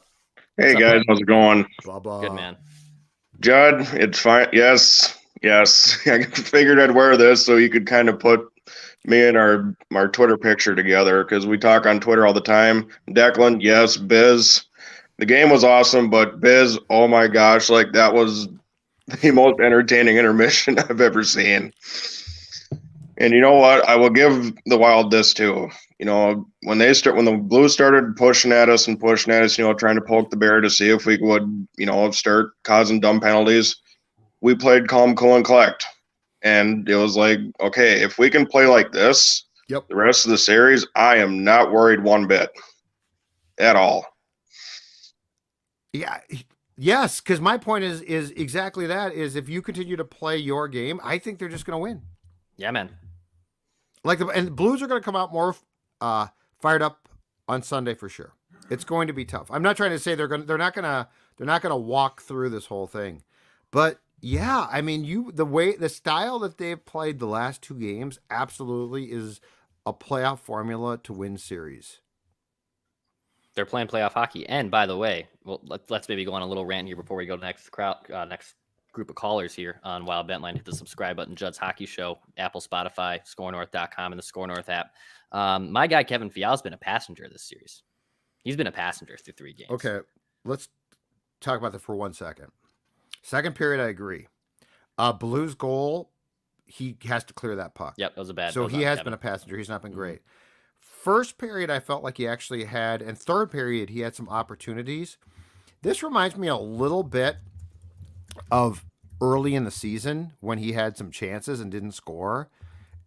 [SPEAKER 6] Hey
[SPEAKER 2] What's up,
[SPEAKER 6] guys,
[SPEAKER 2] buddy?
[SPEAKER 6] how's it going?
[SPEAKER 3] Bubba.
[SPEAKER 2] Good man.
[SPEAKER 6] Judd, it's fine. Yes. I figured I'd wear this so you could kind of put me and our Twitter picture together because we talk on Twitter all the time. Declan, yes. Biz, the game was awesome, but Biz, oh my gosh, like that was the most entertaining intermission I've ever seen. And you know what? I will give the Wild this too. You know, when the Blues started pushing at us, you know, trying to poke the bear to see if we would, you know, start causing dumb penalties, we played calm, cool, and collect. And it was like, okay, if we can play like this,
[SPEAKER 3] Yep.
[SPEAKER 6] the rest of the series, I am not worried one bit at all.
[SPEAKER 3] Yeah. Yes, because my point is exactly that, is if you continue to play your game, I think they're just going to win.
[SPEAKER 2] Yeah, man.
[SPEAKER 3] And the Blues are going to come out more fired up on Sunday for sure. It's going to be tough. I'm not trying to say they're not going to walk through this whole thing. But yeah, I mean, the style that they've played the last 2 games absolutely is a playoff formula to win series.
[SPEAKER 2] They're playing playoff hockey. And by the way, well, let's maybe go on a little rant here before we go to next group of callers here on Wild Bentline. Hit the subscribe button, Judd's Hockey Show, Apple, Spotify, ScoreNorth.com, and the Score North app. My guy Kevin Fiala's been a passenger this series. He's been a passenger through 3 games.
[SPEAKER 3] Okay, let's talk about that for 1 second. Second period, I agree. Blues goal, he has to clear that puck.
[SPEAKER 2] Yep, that was a bad.
[SPEAKER 3] So he has
[SPEAKER 2] Kevin.
[SPEAKER 3] been a passenger. He's not been great. First period, I felt like he actually had, and third period, he had some opportunities. This reminds me a little bit of early in the season when he had some chances and didn't score.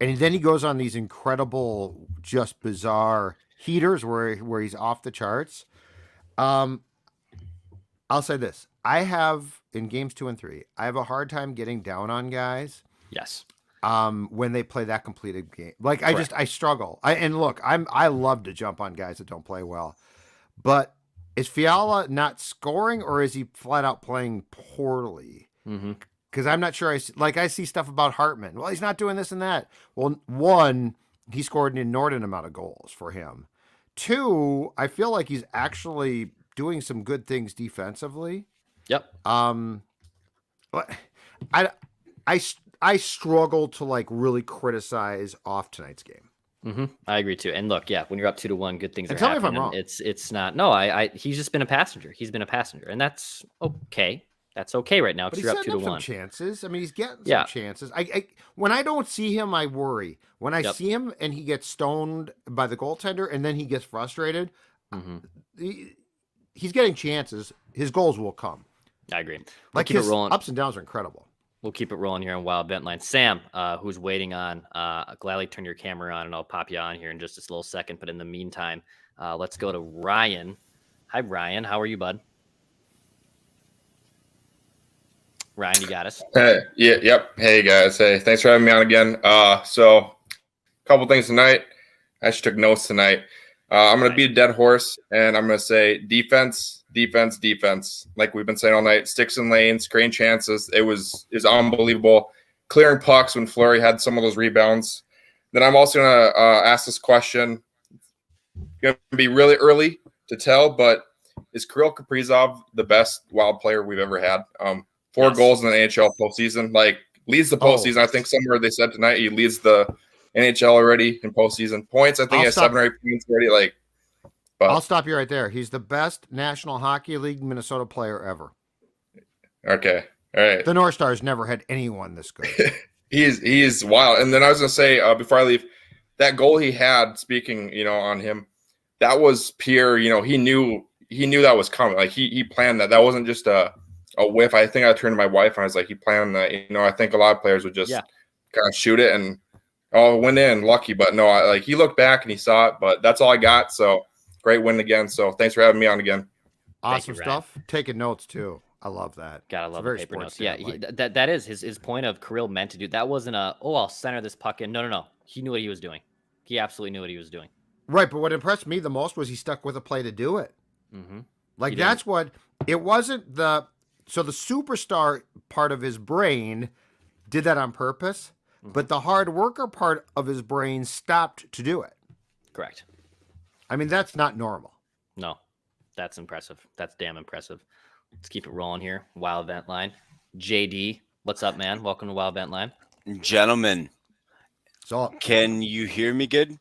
[SPEAKER 3] And then he goes on these incredible, just bizarre heaters where he's off the charts. I'll say this. I have, in games 2 and 3, I have a hard time getting down on guys.
[SPEAKER 2] Yes.
[SPEAKER 3] When they play that completed game. Like, I struggle. I love to jump on guys that don't play well. But is Fiala not scoring, or is he flat out playing poorly? Because I'm not sure. I see stuff about Hartman. Well, he's not doing this and that. Well, 1, he scored an inordinate amount of goals for him. 2, I feel like he's actually doing some good things defensively.
[SPEAKER 2] Yep.
[SPEAKER 3] I struggle to really criticize off tonight's game.
[SPEAKER 2] I agree too. And look, yeah, when you're up 2-1, good things
[SPEAKER 3] And
[SPEAKER 2] are
[SPEAKER 3] tell me
[SPEAKER 2] happening.
[SPEAKER 3] if I'm wrong.
[SPEAKER 2] It's not. No, he's just been a passenger. He's been a passenger, and that's okay. That's okay right now
[SPEAKER 3] But
[SPEAKER 2] because
[SPEAKER 3] he's
[SPEAKER 2] you're up
[SPEAKER 3] setting up
[SPEAKER 2] 2-1.
[SPEAKER 3] some chances. I mean, he's getting
[SPEAKER 2] Yeah.
[SPEAKER 3] some chances. I when I don't see him, I worry. When I see him and he gets stoned by the goaltender, and then he gets frustrated, he's getting chances. His goals will come.
[SPEAKER 2] I agree.
[SPEAKER 3] Like
[SPEAKER 2] keep
[SPEAKER 3] his
[SPEAKER 2] it rolling.
[SPEAKER 3] ups and downs are incredible.
[SPEAKER 2] We'll keep it rolling here on Wild Bentline. Sam, who's waiting on, gladly turn your camera on, and I'll pop you on here in just a little second. But in the meantime, let's go to Ryan. Hi, Ryan. How are you, bud? Ryan, you got us.
[SPEAKER 9] Hey, yep. Hey guys. Hey, thanks for having me on again. So couple things tonight. I actually took notes tonight. I'm going to beat a dead horse, and I'm going to say defense, defense, defense. Like we've been saying all night, sticks and lanes, creating chances. It was unbelievable. Clearing pucks when Fleury had some of those rebounds. Then I'm also going to ask this question. Going to be really early to tell, but is Kirill Karpizov the best Wild player we've ever had? 4 goals in the NHL postseason, like leads the postseason. I think somewhere they said tonight he leads the NHL already in postseason points. I think he has 7 or 8 points already. But
[SPEAKER 3] I'll stop you right there. He's the best National Hockey League Minnesota player ever.
[SPEAKER 9] Okay, all right.
[SPEAKER 3] The North Stars never had anyone this good.
[SPEAKER 9] He's wild. And then I was gonna say before I leave, that goal he had. Speaking, on him, that was pure. He knew that was coming. Like he planned that. That wasn't just a whiff. I think I turned to my wife and I was like, he planned that. I think a lot of players would just kind of shoot it and went in lucky. But no, he looked back and he saw it. But that's all I got. So great win again. So thanks for having me on again.
[SPEAKER 3] Awesome stuff. Taking notes too. I love that.
[SPEAKER 2] Gotta love the paper notes. Yeah, that is his point of Kirill meant to do. That wasn't I'll center this puck in. No. He knew what he was doing. He absolutely knew what he was doing.
[SPEAKER 3] Right, but what impressed me the most was he stuck with a play to do it.
[SPEAKER 2] Mm-hmm.
[SPEAKER 3] Like that's what it wasn't the superstar part of his brain did that on purpose, but the hard worker part of his brain stopped to do it.
[SPEAKER 2] Correct.
[SPEAKER 3] I mean, that's not normal.
[SPEAKER 2] No, that's impressive. That's damn impressive. Let's keep it rolling here. Wild Vent Line. JD, what's up, man? Welcome to Wild Vent Line.
[SPEAKER 10] Gentlemen, can you hear me good?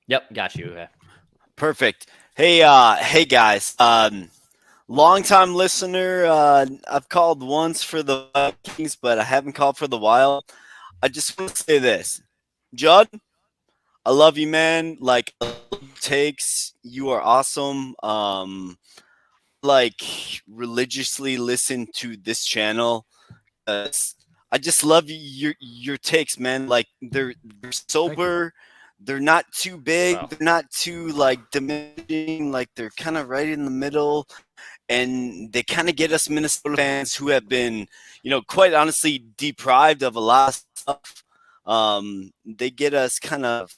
[SPEAKER 2] Yep, got you. Okay.
[SPEAKER 10] Perfect. Hey guys. Long-time listener. I've called once for the Vikings, but I haven't called for the Wild. I just want to say this. Judd, I love you, man. Like, takes, you are awesome. Religiously listen to this channel. I just love your takes, man. Like they're sober, they're not too big, they're not too diminishing, like they're kind of right in the middle, and they kind of get us Minnesota fans who have been, quite honestly deprived of a lot of stuff. They get us kind of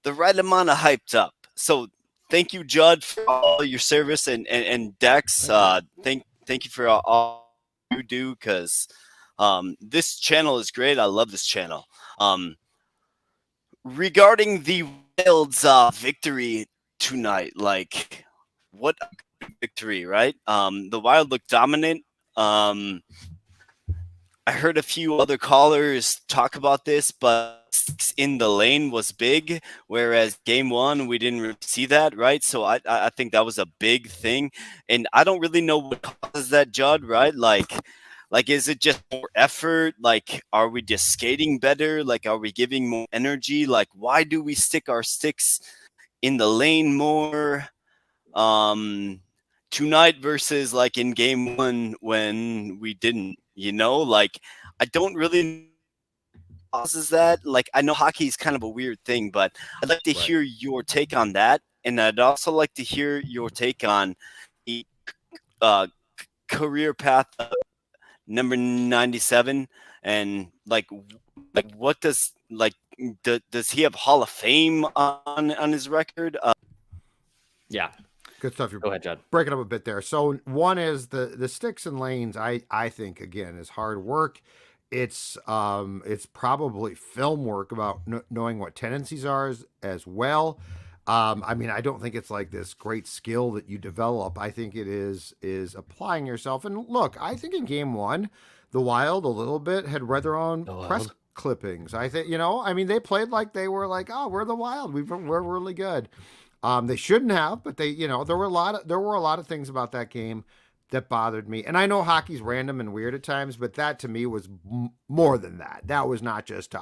[SPEAKER 10] the right amount of hyped up. So thank you, Judd, for all your service, and Dex. Thank you for all you do, because this channel is great. I love this channel. Regarding the Wild's victory tonight, what a victory, right? The Wild looked dominant. I heard a few other callers talk about this, but in the lane was big, whereas game 1 we didn't really see that, right? So I think that was a big thing, and I don't really know what causes that, Judd, right? Like is it just more effort? Like, are we just skating better? Like, are we giving more energy? Like, why do we stick our sticks in the lane more tonight versus in game 1 when we didn't? I don't really causes that. I know hockey is kind of a weird thing, but I'd like to hear your take on that, and I'd also like to hear your take on the career path of number 97, and what does does he have Hall of Fame on his record?
[SPEAKER 2] Yeah.
[SPEAKER 3] Good stuff.
[SPEAKER 2] Go ahead, Judd.
[SPEAKER 3] Breaking up a bit there. So one is the sticks and lanes. I think again is hard work. It's probably film work about knowing what tendencies are as well. I mean, I don't think it's this great skill that you develop. I think it is applying yourself. And look, I think in game 1, the Wild a little bit had read their own press clippings. I think they played like they were oh, we're the Wild. We're really good. They shouldn't have, but they, there were a lot of things about that game that bothered me. And I know hockey's random and weird at times, but that to me was more than that. That was not just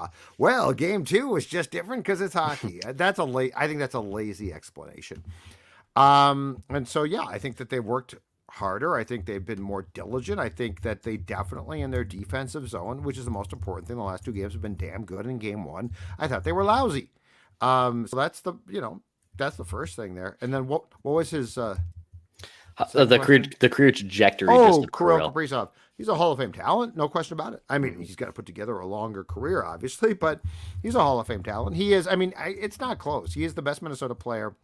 [SPEAKER 3] game 2 was just different because it's hockey. I think that's a lazy explanation. And so I think that they worked harder. I think they've been more diligent. I think that they definitely in their defensive zone, which is the most important thing, the last 2 games have been damn good. In game 1, I thought they were lousy. So that's the that's the first thing there. And then what was his
[SPEAKER 2] The career trajectory.
[SPEAKER 3] Oh,
[SPEAKER 2] just
[SPEAKER 3] Kirill Kaprizov. He's a Hall of Fame talent, no question about it. I mean, he's got to put together a longer career, obviously, but he's a Hall of Fame talent. He is. I mean, it's not close. He is the best Minnesota player,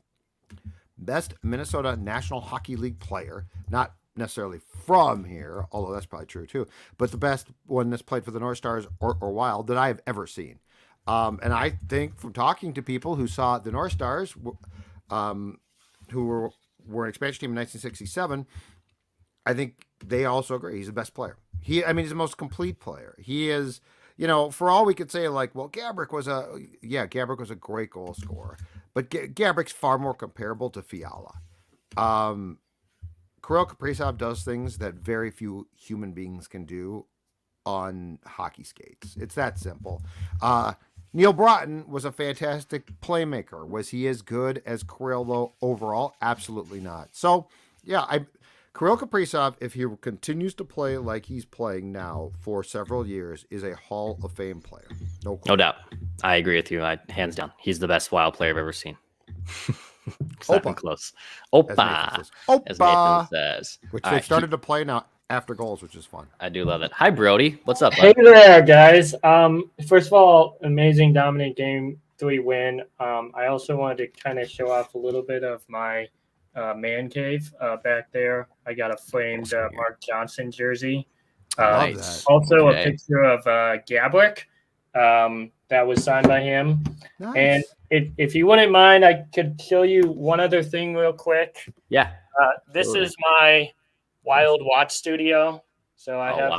[SPEAKER 3] best Minnesota National Hockey League player, not necessarily from here, although that's probably true too, but the best one that's played for the North Stars or Wild that I have ever seen. And I think from talking to people who saw the North Stars, who were an expansion team in 1967, I think they also agree he's the best player. He's the most complete player. He is, for all we could say, like, well, Gaborik was a great goal scorer, but Gaborik's far more comparable to Fiala. Kirill Kaprizov does things that very few human beings can do on hockey skates. It's that simple. Neil Broughton was a fantastic playmaker. Was he as good as Kirill, though, overall? Absolutely not. So, yeah, Kirill Kaprizov, if he continues to play like he's playing now for several years, is a Hall of Fame player.
[SPEAKER 2] No doubt. I agree with you. Hands down. He's the best Wild player I've ever seen. It's not even close. Opa. As Nathan says.
[SPEAKER 3] Which they've started to play now after goals, which is fun.
[SPEAKER 2] I do love it. Hi, Brody. What's up,
[SPEAKER 11] Hey
[SPEAKER 2] bud?
[SPEAKER 11] there, guys. First of all, amazing dominant Game 3 win. I also wanted to kind of show off a little bit of my man cave back there. I got a framed Mark Johnson jersey.
[SPEAKER 3] Nice.
[SPEAKER 11] Also a picture of Gaborik that was signed by him.
[SPEAKER 3] Nice.
[SPEAKER 11] And if you wouldn't mind, I could show you one other thing real quick.
[SPEAKER 2] Yeah.
[SPEAKER 11] This is my Wild Watch studio. So I have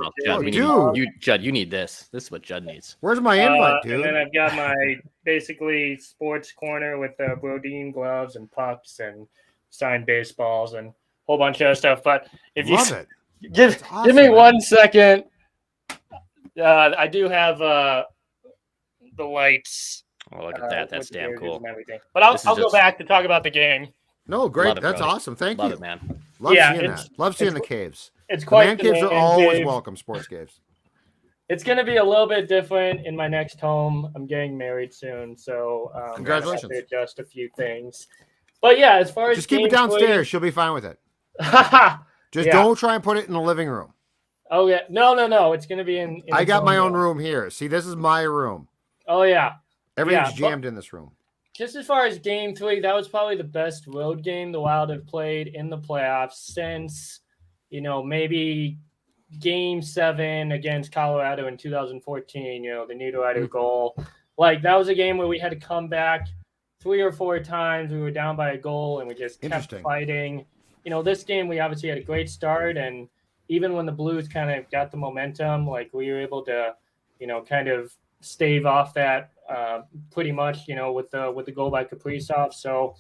[SPEAKER 2] Judd, you need this. This is what Judd needs.
[SPEAKER 3] Where's my invite, dude?
[SPEAKER 11] And then I've got my basically sports corner with the Brodeen gloves and pucks and signed baseballs and a whole bunch of other stuff. But if
[SPEAKER 3] Love
[SPEAKER 11] you
[SPEAKER 3] it.
[SPEAKER 11] give me 1 second, I do have the lights.
[SPEAKER 2] Oh, look at that. That's damn cool.
[SPEAKER 11] But I'll go back to talk about the game.
[SPEAKER 3] No, great.
[SPEAKER 2] Love it,
[SPEAKER 3] That's
[SPEAKER 2] Brody.
[SPEAKER 3] awesome. Thank
[SPEAKER 2] Love
[SPEAKER 3] you.
[SPEAKER 2] it, man.
[SPEAKER 3] Love seeing that. Love seeing the caves.
[SPEAKER 11] It's
[SPEAKER 3] The
[SPEAKER 11] quite
[SPEAKER 3] man caves are
[SPEAKER 11] man
[SPEAKER 3] always
[SPEAKER 11] cave.
[SPEAKER 3] welcome, sports caves.
[SPEAKER 11] It's going to be a little bit different in my next home. I'm getting married soon, so
[SPEAKER 3] Congratulations.
[SPEAKER 11] I have to adjust a few things. But yeah, as far as
[SPEAKER 3] Just keep it
[SPEAKER 11] Game 3
[SPEAKER 3] downstairs. She'll be fine with it. Just
[SPEAKER 11] Yeah.
[SPEAKER 3] don't try and put it in the living room.
[SPEAKER 11] Oh yeah, no. It's going to be in
[SPEAKER 3] I
[SPEAKER 11] its
[SPEAKER 3] got my own
[SPEAKER 11] room.
[SPEAKER 3] room here. See, this is my room.
[SPEAKER 11] Oh yeah.
[SPEAKER 3] Everything's
[SPEAKER 11] Yeah,
[SPEAKER 3] jammed in this room.
[SPEAKER 11] Just as far as Game 3, that was probably the best road game the Wild have played in the playoffs since, maybe Game 7 against Colorado in 2014, the Niederreiter goal. Like, that was a game where we had to come back 3 or 4 times. We were down by a goal, and we just kept fighting. This game, we obviously had a great start, and even when the Blues kind of got the momentum, like, we were able to, kind of stave off that pretty much, with the goal by Kaprizov. So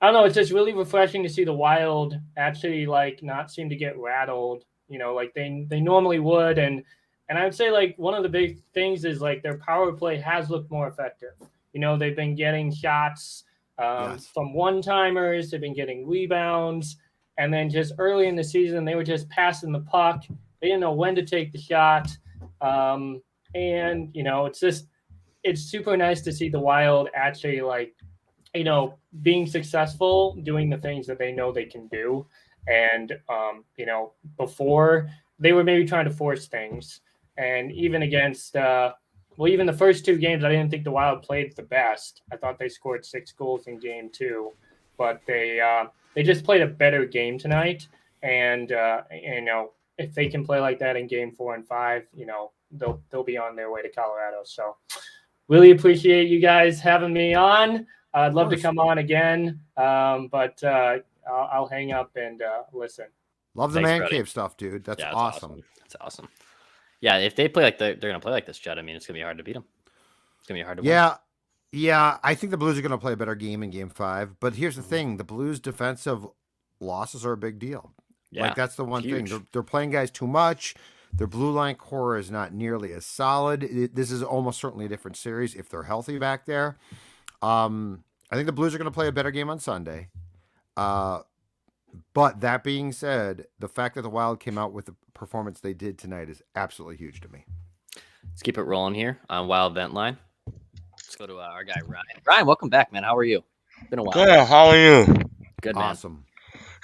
[SPEAKER 11] I don't know. It's just really refreshing to see the Wild actually not seem to get rattled, like they normally would. And I would say one of the big things is their power play has looked more effective. They've been getting shots from one-timers. They've been getting rebounds. And then just early in the season, they were just passing the puck. They didn't know when to take the shot. And, it's super nice to see the Wild actually being successful, doing the things that they know they can do. And, before they were maybe trying to force things. And even against, even the first 2 games, I didn't think the Wild played the best. I thought they scored 6 goals in Game 2, but they just played a better game tonight. And, if they can play like that in Game 4 and 5, they'll be on their way to Colorado. So really appreciate you guys having me on. I'd love to come on again, but I'll hang up and listen.
[SPEAKER 3] Love the man cave stuff, dude. That's awesome.
[SPEAKER 2] That's awesome. Yeah, if they play like they're going to play like this, Judd, I mean, it's going to be hard to beat them. It's going to be hard to win.
[SPEAKER 3] Yeah. I think the Blues are going to play a better game in Game 5. But here's the thing. The Blues' defensive losses are a big deal.
[SPEAKER 2] Yeah,
[SPEAKER 3] that's the one thing. They're playing guys too much. Their blue line core is not nearly as solid. This is almost certainly a different series if they're healthy back there. I think the Blues are going to play a better game on Sunday. But that being said, the fact that the Wild came out with the performance they did tonight is absolutely huge to me.
[SPEAKER 2] Let's keep it rolling here on Wild Vent Line. Let's go to our guy, Ryan. Ryan, welcome back, man. How are you? Been a while.
[SPEAKER 12] Good. How are you?
[SPEAKER 2] Good, man.
[SPEAKER 3] Awesome.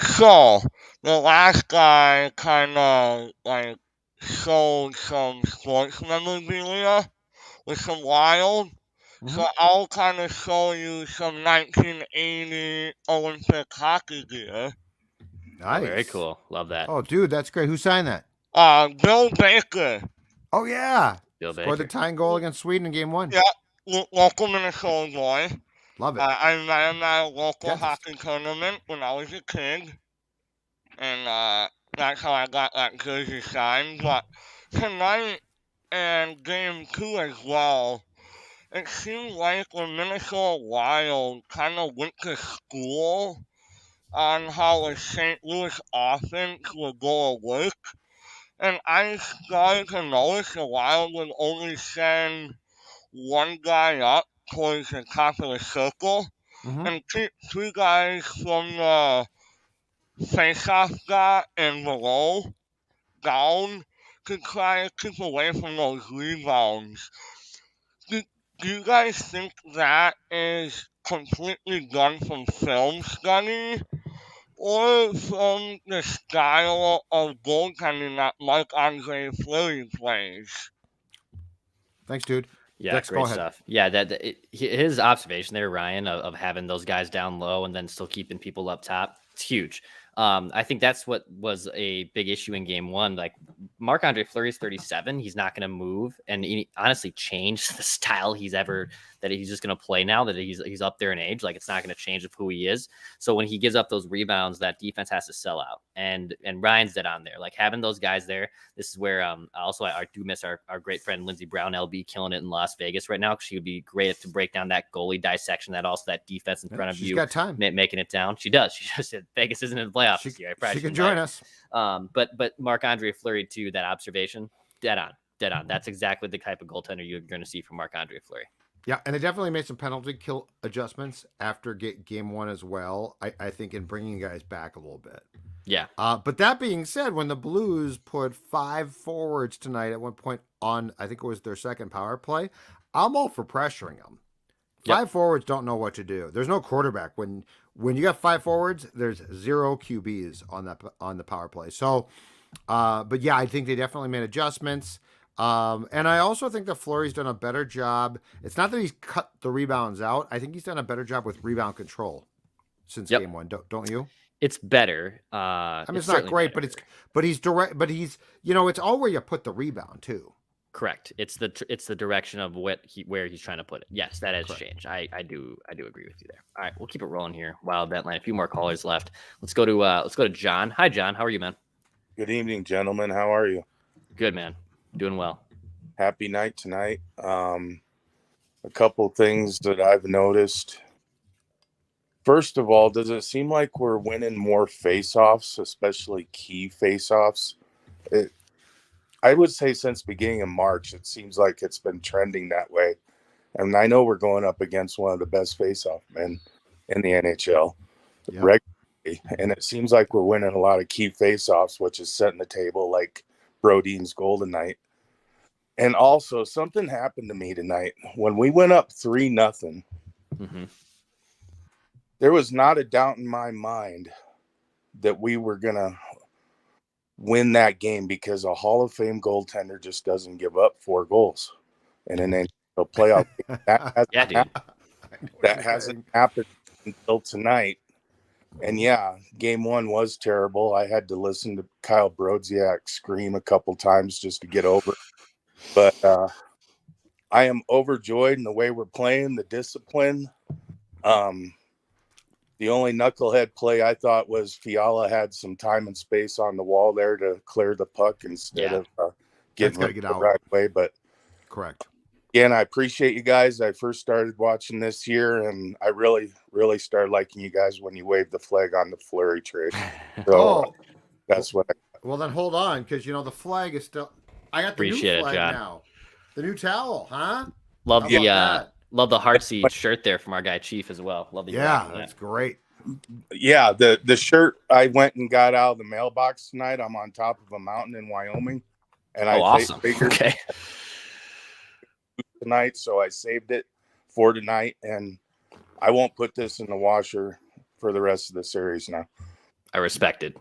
[SPEAKER 12] So the last guy kind of like showed some sports memorabilia with some wild. So I'll kind of show you some 1980 Olympic hockey gear.
[SPEAKER 3] Nice.
[SPEAKER 2] Oh, very cool. Love that.
[SPEAKER 3] Oh, dude, that's great. Who signed that?
[SPEAKER 12] Bill Baker.
[SPEAKER 3] Oh, yeah.
[SPEAKER 2] Bill
[SPEAKER 3] Scored the
[SPEAKER 2] Baker.
[SPEAKER 3] tying goal against Sweden in game 1.
[SPEAKER 12] Yeah, local Minnesota boy.
[SPEAKER 3] Love it.
[SPEAKER 12] I met him at a local
[SPEAKER 3] Dentist.
[SPEAKER 12] hockey tournament when I was a kid. And that's how I got that jersey signed. But tonight and game 2 as well, it seemed like the Minnesota Wild kind of went to school on how the St. Louis offense would go to work. And I started to notice the Wild would only send one guy up towards the top of the circle and two guys from the face-off dot and below down to try to keep away from those rebounds. Do you guys think that is completely done from film study or from the style of goaltending that Marc-Andre Fleury plays?
[SPEAKER 3] Thanks, dude.
[SPEAKER 2] Yeah,
[SPEAKER 3] Dex, go
[SPEAKER 2] great
[SPEAKER 3] ahead.
[SPEAKER 2] stuff. Yeah, his observation there, Ryan, of having those guys down low and then still keeping people up top, it's huge. I think that's what was a big issue in game 1. Like Marc-Andre Fleury is 37. He's not going to move and he honestly change the style he's just going to play now that he's up there in age. Like it's not going to change of who he is. So when he gives up those rebounds, that defense has to sell out. And Ryan's dead on there. Like having those guys there. This is where also I do miss our great friend Lindsey Brown, LB, killing it in Las Vegas right now because she would be great to break down that goalie dissection, that defense in front of you.
[SPEAKER 3] She's got time.
[SPEAKER 2] Making it down. She does. She just said Vegas isn't in the playoffs this year.
[SPEAKER 3] She can join us.
[SPEAKER 2] But Marc-Andre Fleury too. That observation, dead on. That's exactly the type of goaltender you're going to see from Marc-Andre Fleury.
[SPEAKER 3] Yeah, and they definitely made some penalty kill adjustments after game 1 as well. I think in bringing guys back a little bit.
[SPEAKER 2] Yeah.
[SPEAKER 3] But that being said, when the Blues put 5 forwards tonight at one point on, I think it was their second power play, I'm all for pressuring them. 5 forwards don't know what to do. There's no quarterback. When you got 5 forwards, there's 0 QBs on the power play. So, but yeah, I think they definitely made adjustments. And I also think that Fleury's done a better job. It's not that he's cut the rebounds out. I think he's done a better job with rebound control since game 1. Don't you?
[SPEAKER 2] It's better.
[SPEAKER 3] I mean, it's not great,
[SPEAKER 2] better.
[SPEAKER 3] but he's direct. But he's, it's all where you put the rebound too.
[SPEAKER 2] Correct. It's the direction of where he's trying to put it. Yes, that has changed. I do agree with you there. All right, we'll keep it rolling here. Wild Bet Line. A few more callers left. Let's go to John. Hi, John. How are you, man?
[SPEAKER 13] Good evening, gentlemen. How are you?
[SPEAKER 2] Good, man. Doing well.
[SPEAKER 13] Happy night tonight. A couple things that I've noticed. First of all, does it seem like we're winning more face-offs, especially key face-offs? I would say since beginning of March, it seems like it's been trending that way. And I know we're going up against one of the best face-off men in the NHL regularly. And it seems like we're winning a lot of key face-offs, which is setting the table like Brodeen's golden night. And also, something happened to me tonight. When we went up 3-0, there was not a doubt in my mind that we were going to win that game because a Hall of Fame goaltender just doesn't give up 4 goals in an NHL playoff game. That hasn't happened until tonight. And yeah, game 1 was terrible. I had to listen to Kyle Brodziak scream a couple times just to get over it. But I am overjoyed in the way we're playing, the discipline. The only knucklehead play I thought was Fiala had some time and space on the wall there to clear the puck instead of getting it the right way. But
[SPEAKER 3] correct.
[SPEAKER 13] Again, I appreciate you guys. I first started watching this year, and I really, really started liking you guys when you waved the flag on the Fleury trade. So that's what.
[SPEAKER 3] Well, then hold on, because the flag is still. I got the new flag now. The new towel, huh?
[SPEAKER 2] Love the Heartseed shirt there from our guy Chief as well. Love the
[SPEAKER 3] that's great.
[SPEAKER 13] Yeah, the shirt I went and got out of the mailbox tonight. I'm on top of a mountain in Wyoming, and I figured tonight, so I saved it for tonight, and I won't put this in the washer for the rest of the series now.
[SPEAKER 2] I respect it,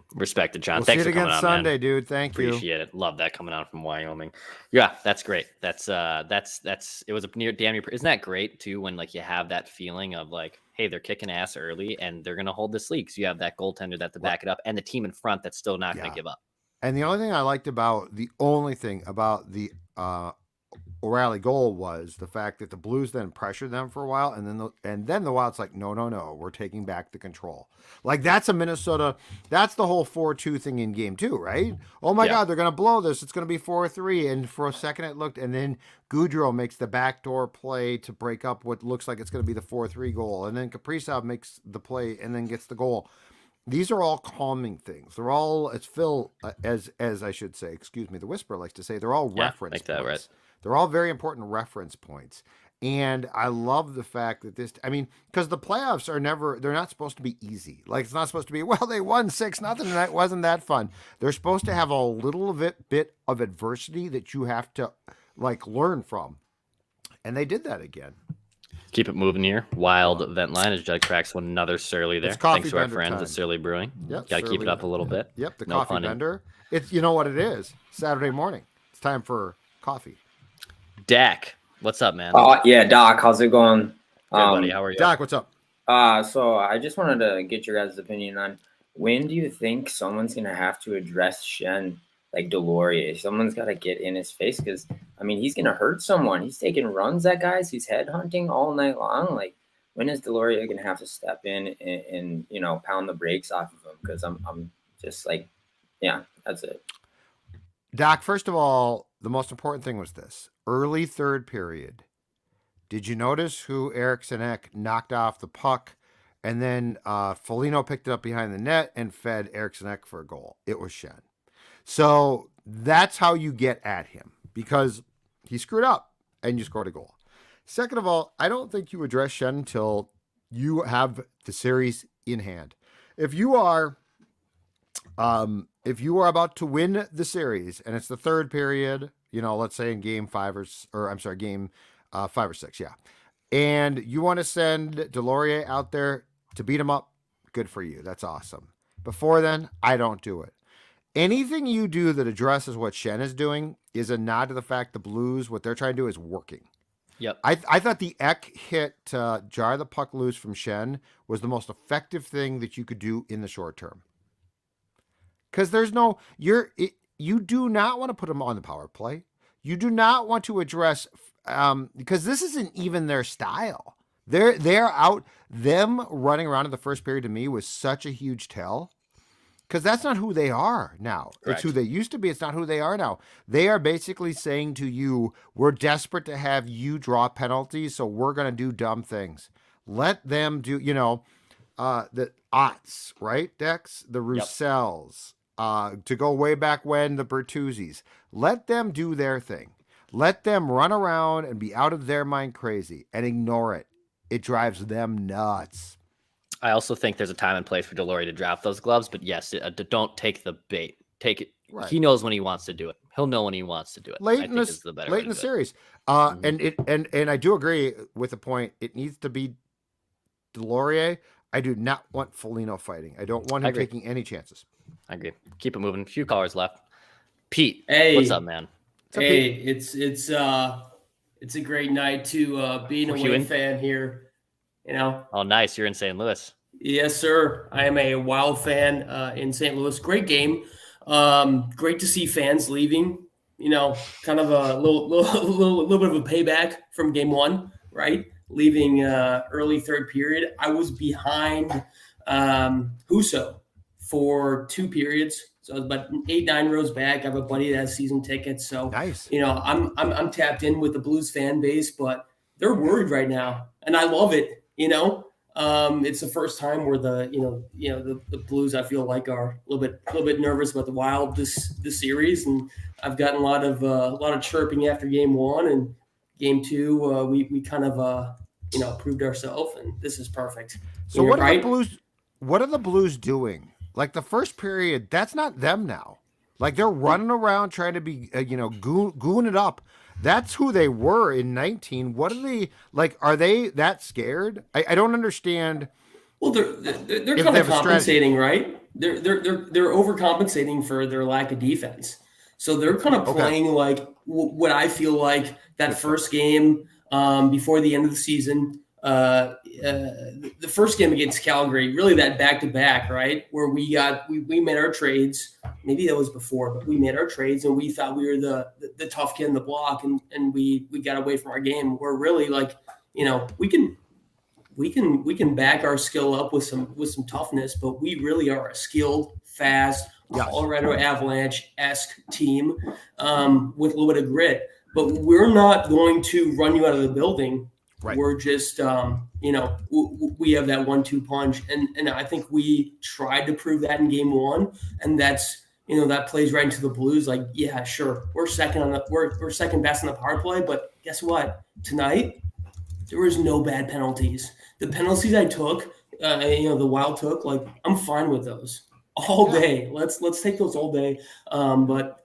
[SPEAKER 2] John.
[SPEAKER 3] We'll
[SPEAKER 2] Thanks
[SPEAKER 3] see it
[SPEAKER 2] for coming
[SPEAKER 3] again
[SPEAKER 2] on,
[SPEAKER 3] Sunday,
[SPEAKER 2] man.
[SPEAKER 3] dude. Thank you.
[SPEAKER 2] Appreciate it. Love that coming on from Wyoming. Yeah, that's great. That's it was a near damn near. Isn't that great too? When like you have that feeling of like, hey, they're kicking ass early and they're gonna hold this league. So you have that goaltender that to back it up, and the team in front that's still not gonna give up.
[SPEAKER 3] And the only thing about the O'Reilly goal was the fact that the Blues then pressured them for a while, and then the Wild's like, no, we're taking back the control. Like that's a Minnesota. That's the whole 4-2 thing in game 2, right? Oh my God, they're gonna blow this. It's gonna be 4-3, and for a second it looked, and then Gaudreau makes the backdoor play to break up what looks like it's gonna be the 4-3 goal, and then Kaprizov makes the play and then gets the goal. These are all calming things. They're all, as Phil, as I should say, excuse me, the Whisperer likes to say, they're all reference points.
[SPEAKER 2] Right.
[SPEAKER 3] They're all very important reference points. And I love the fact that because the playoffs they're not supposed to be easy. Like, it's not supposed to be, well, they won 6-0 and that wasn't that fun. They're supposed to have a little bit of adversity that you have to, like, learn from. And they did that again.
[SPEAKER 2] Keep it moving here. Wild event line as Judd cracks another Surly there. Thanks to our friends at Surly Brewing.
[SPEAKER 3] Yep,
[SPEAKER 2] got to keep it up a little bit.
[SPEAKER 3] Yep, the coffee vendor. It's, you know what it is? Saturday morning. It's time for coffee.
[SPEAKER 2] Dak, what's up, man?
[SPEAKER 14] Yeah, Doc, how's it going?
[SPEAKER 2] Good, buddy. How are you?
[SPEAKER 3] Doc, what's up?
[SPEAKER 14] So I just wanted to get your guys' opinion on when do you think someone's gonna have to address Schenn like Delorier? Someone's got to get in his face because I mean he's gonna hurt someone. He's taking runs at guys. He's headhunting all night long. Like when is Delorier gonna have to step in and you know pound the brakes off of him? Because I'm just like, yeah, that's it.
[SPEAKER 3] Doc, first of all, the most important thing was this. Early third period. Did you notice who Eriksson Ek knocked off the puck? And then Foligno picked it up behind the net and fed Eriksson Ek for a goal. It was Schenn. So that's how you get at him because he screwed up and you scored a goal. Second of all, I don't think you address Schenn until you have the series in hand. If you are about to win the series and it's the third period, you know, let's say in game 5 game 5 or 6, yeah. And you want to send Delorier out there to beat him up, good for you. That's awesome. Before then, I don't do it. Anything you do that addresses what Schenn is doing is a nod to the fact the Blues, what they're trying to do is working.
[SPEAKER 2] Yep.
[SPEAKER 3] I thought the Ek hit to jar the puck loose from Schenn was the most effective thing that you could do in the short term. Because you do not want to put him on the power play. You do not want to address because this isn't even their style. They're out. Them running around in the first period to me was such a huge tell because that's not who they are now.
[SPEAKER 2] Correct.
[SPEAKER 3] It's who they used to be. It's not who they are now. They are basically saying to you, we're desperate to have you draw penalties, so we're going to do dumb things. Let them do, the Otts, right, Dex? The Roussels, to go way back when, the Bertuzzis. Let them do their thing. Let them run around and be out of their mind crazy and ignore it. It drives them nuts.
[SPEAKER 2] I also think there's a time and place for Delorier to drop those gloves, but yes, don't take the bait. Take it.
[SPEAKER 3] Right.
[SPEAKER 2] He knows when he wants to do it. He'll know when he wants to do it.
[SPEAKER 3] Late in the series. And I do agree with the point. It needs to be Delorier. I do not want Foligno fighting. I don't want him taking any chances.
[SPEAKER 2] I agree. Keep it moving. A few callers left. Pete,
[SPEAKER 15] hey,
[SPEAKER 2] what's up, man?
[SPEAKER 15] Hey, it's a great night to be an away fan here. You know.
[SPEAKER 2] Oh, nice. You're in St. Louis.
[SPEAKER 15] Yes, sir. I am a Wild fan in St. Louis. Great game. Great to see fans leaving. You know, kind of a little bit of a payback from game 1, right? Leaving early third period. I was behind Husso for 2 periods. So I was about 8-9 rows back. I have a buddy that has season tickets. So
[SPEAKER 3] nice.
[SPEAKER 15] You know, I'm tapped in with the Blues fan base, but they're worried right now. And I love it. You know, it's the first time where the Blues I feel like are a little bit nervous about the Wild this series, and I've gotten a lot of chirping after game 1 and game 2. We kind of proved ourselves, and this is perfect.
[SPEAKER 3] So what are the Blues doing? Like the first period, that's not them now. Like they're running around trying to be goon it up. That's who they were in 19. What are they like? Are they that scared? I don't understand.
[SPEAKER 15] Well, they're
[SPEAKER 3] If
[SPEAKER 15] kind
[SPEAKER 3] they
[SPEAKER 15] of
[SPEAKER 3] have a strategy.
[SPEAKER 15] compensating, right? They're overcompensating for their lack of defense. So they're kind of
[SPEAKER 3] Okay.
[SPEAKER 15] playing like what I feel like that first game before the end of the season. The first game against Calgary, really that back-to-back, right? Where we made our trades. Maybe that was before, but we made our trades and we thought we were the tough kid in the block, and we got away from our game. We're really like, we can back our skill up with some toughness, but we really are a skilled, fast Colorado Avalanche-esque team with a little bit of grit. But we're not going to run you out of the building. Right. We're just, we have that 1-2 punch, and I think we tried to prove that in game one, and that's, that plays right into the Blues. Like, yeah, sure, we're second best on the power play, but guess what? Tonight, there was no bad penalties. The penalties I took, the Wild took, like, I'm fine with those all day. Let's take those all day. But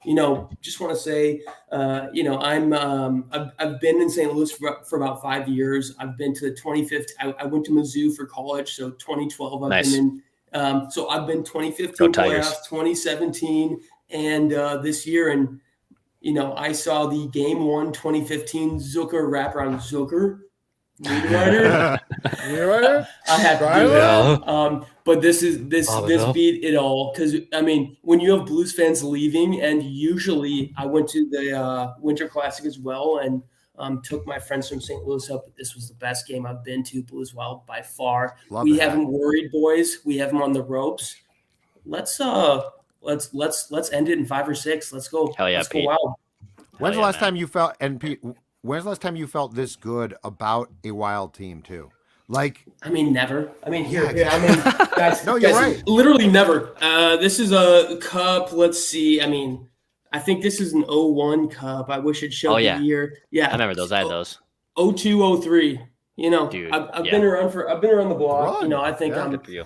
[SPEAKER 15] just want to say, I've been in St. Louis for about 5 years. I've been to the 2015. I went to Mizzou for college, so 2012. I've been in. So I've been 2015 playoffs, 2017, and this year. And I saw the game one 2015 Zucker wraparound Zucker. I have to, but this beat it all, because when you have Blues fans leaving, and usually I went to the Winter Classic as well, and took my friends from St. Louis up. This was the best game I've been to, Blues Wild by far. We haven't worried, boys. We have them on the ropes. Let's end it in 5 or 6. Let's go.
[SPEAKER 2] Hell yeah,
[SPEAKER 15] let's
[SPEAKER 2] Pete.
[SPEAKER 15] go Wild.
[SPEAKER 3] When's the last time you felt, and Pete, when's the last time you felt this good about a Wild team too? Like,
[SPEAKER 15] never. Guys,
[SPEAKER 3] no, you're
[SPEAKER 15] guys,
[SPEAKER 3] right.
[SPEAKER 15] Literally never. This is a cup. Let's see. I think this is an 01 cup. I wish it showed the year. Yeah,
[SPEAKER 2] I remember those. I had those.
[SPEAKER 15] 02, 03.
[SPEAKER 2] Dude,
[SPEAKER 15] I've been around the block.
[SPEAKER 3] Run.
[SPEAKER 15] I think I'm
[SPEAKER 2] Good for you.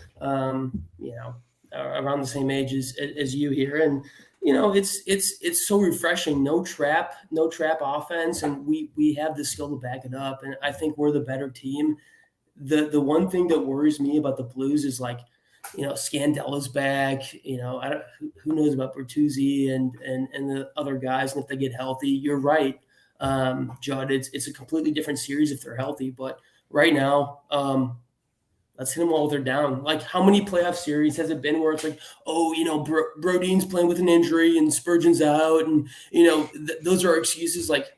[SPEAKER 15] Around the same age as you here, and it's so refreshing. No trap offense, and we have the skill to back it up, and I think we're the better team. The one thing that worries me about the Blues is, like, Scandella's back. Who knows about Bertuzzi and the other guys, and if they get healthy. You're right, Judd. It's a completely different series if they're healthy, but right now, let's hit them while they're down. Like, how many playoff series has it been where it's like, Brodin's playing with an injury and Spurgeon's out, and those are excuses. Like,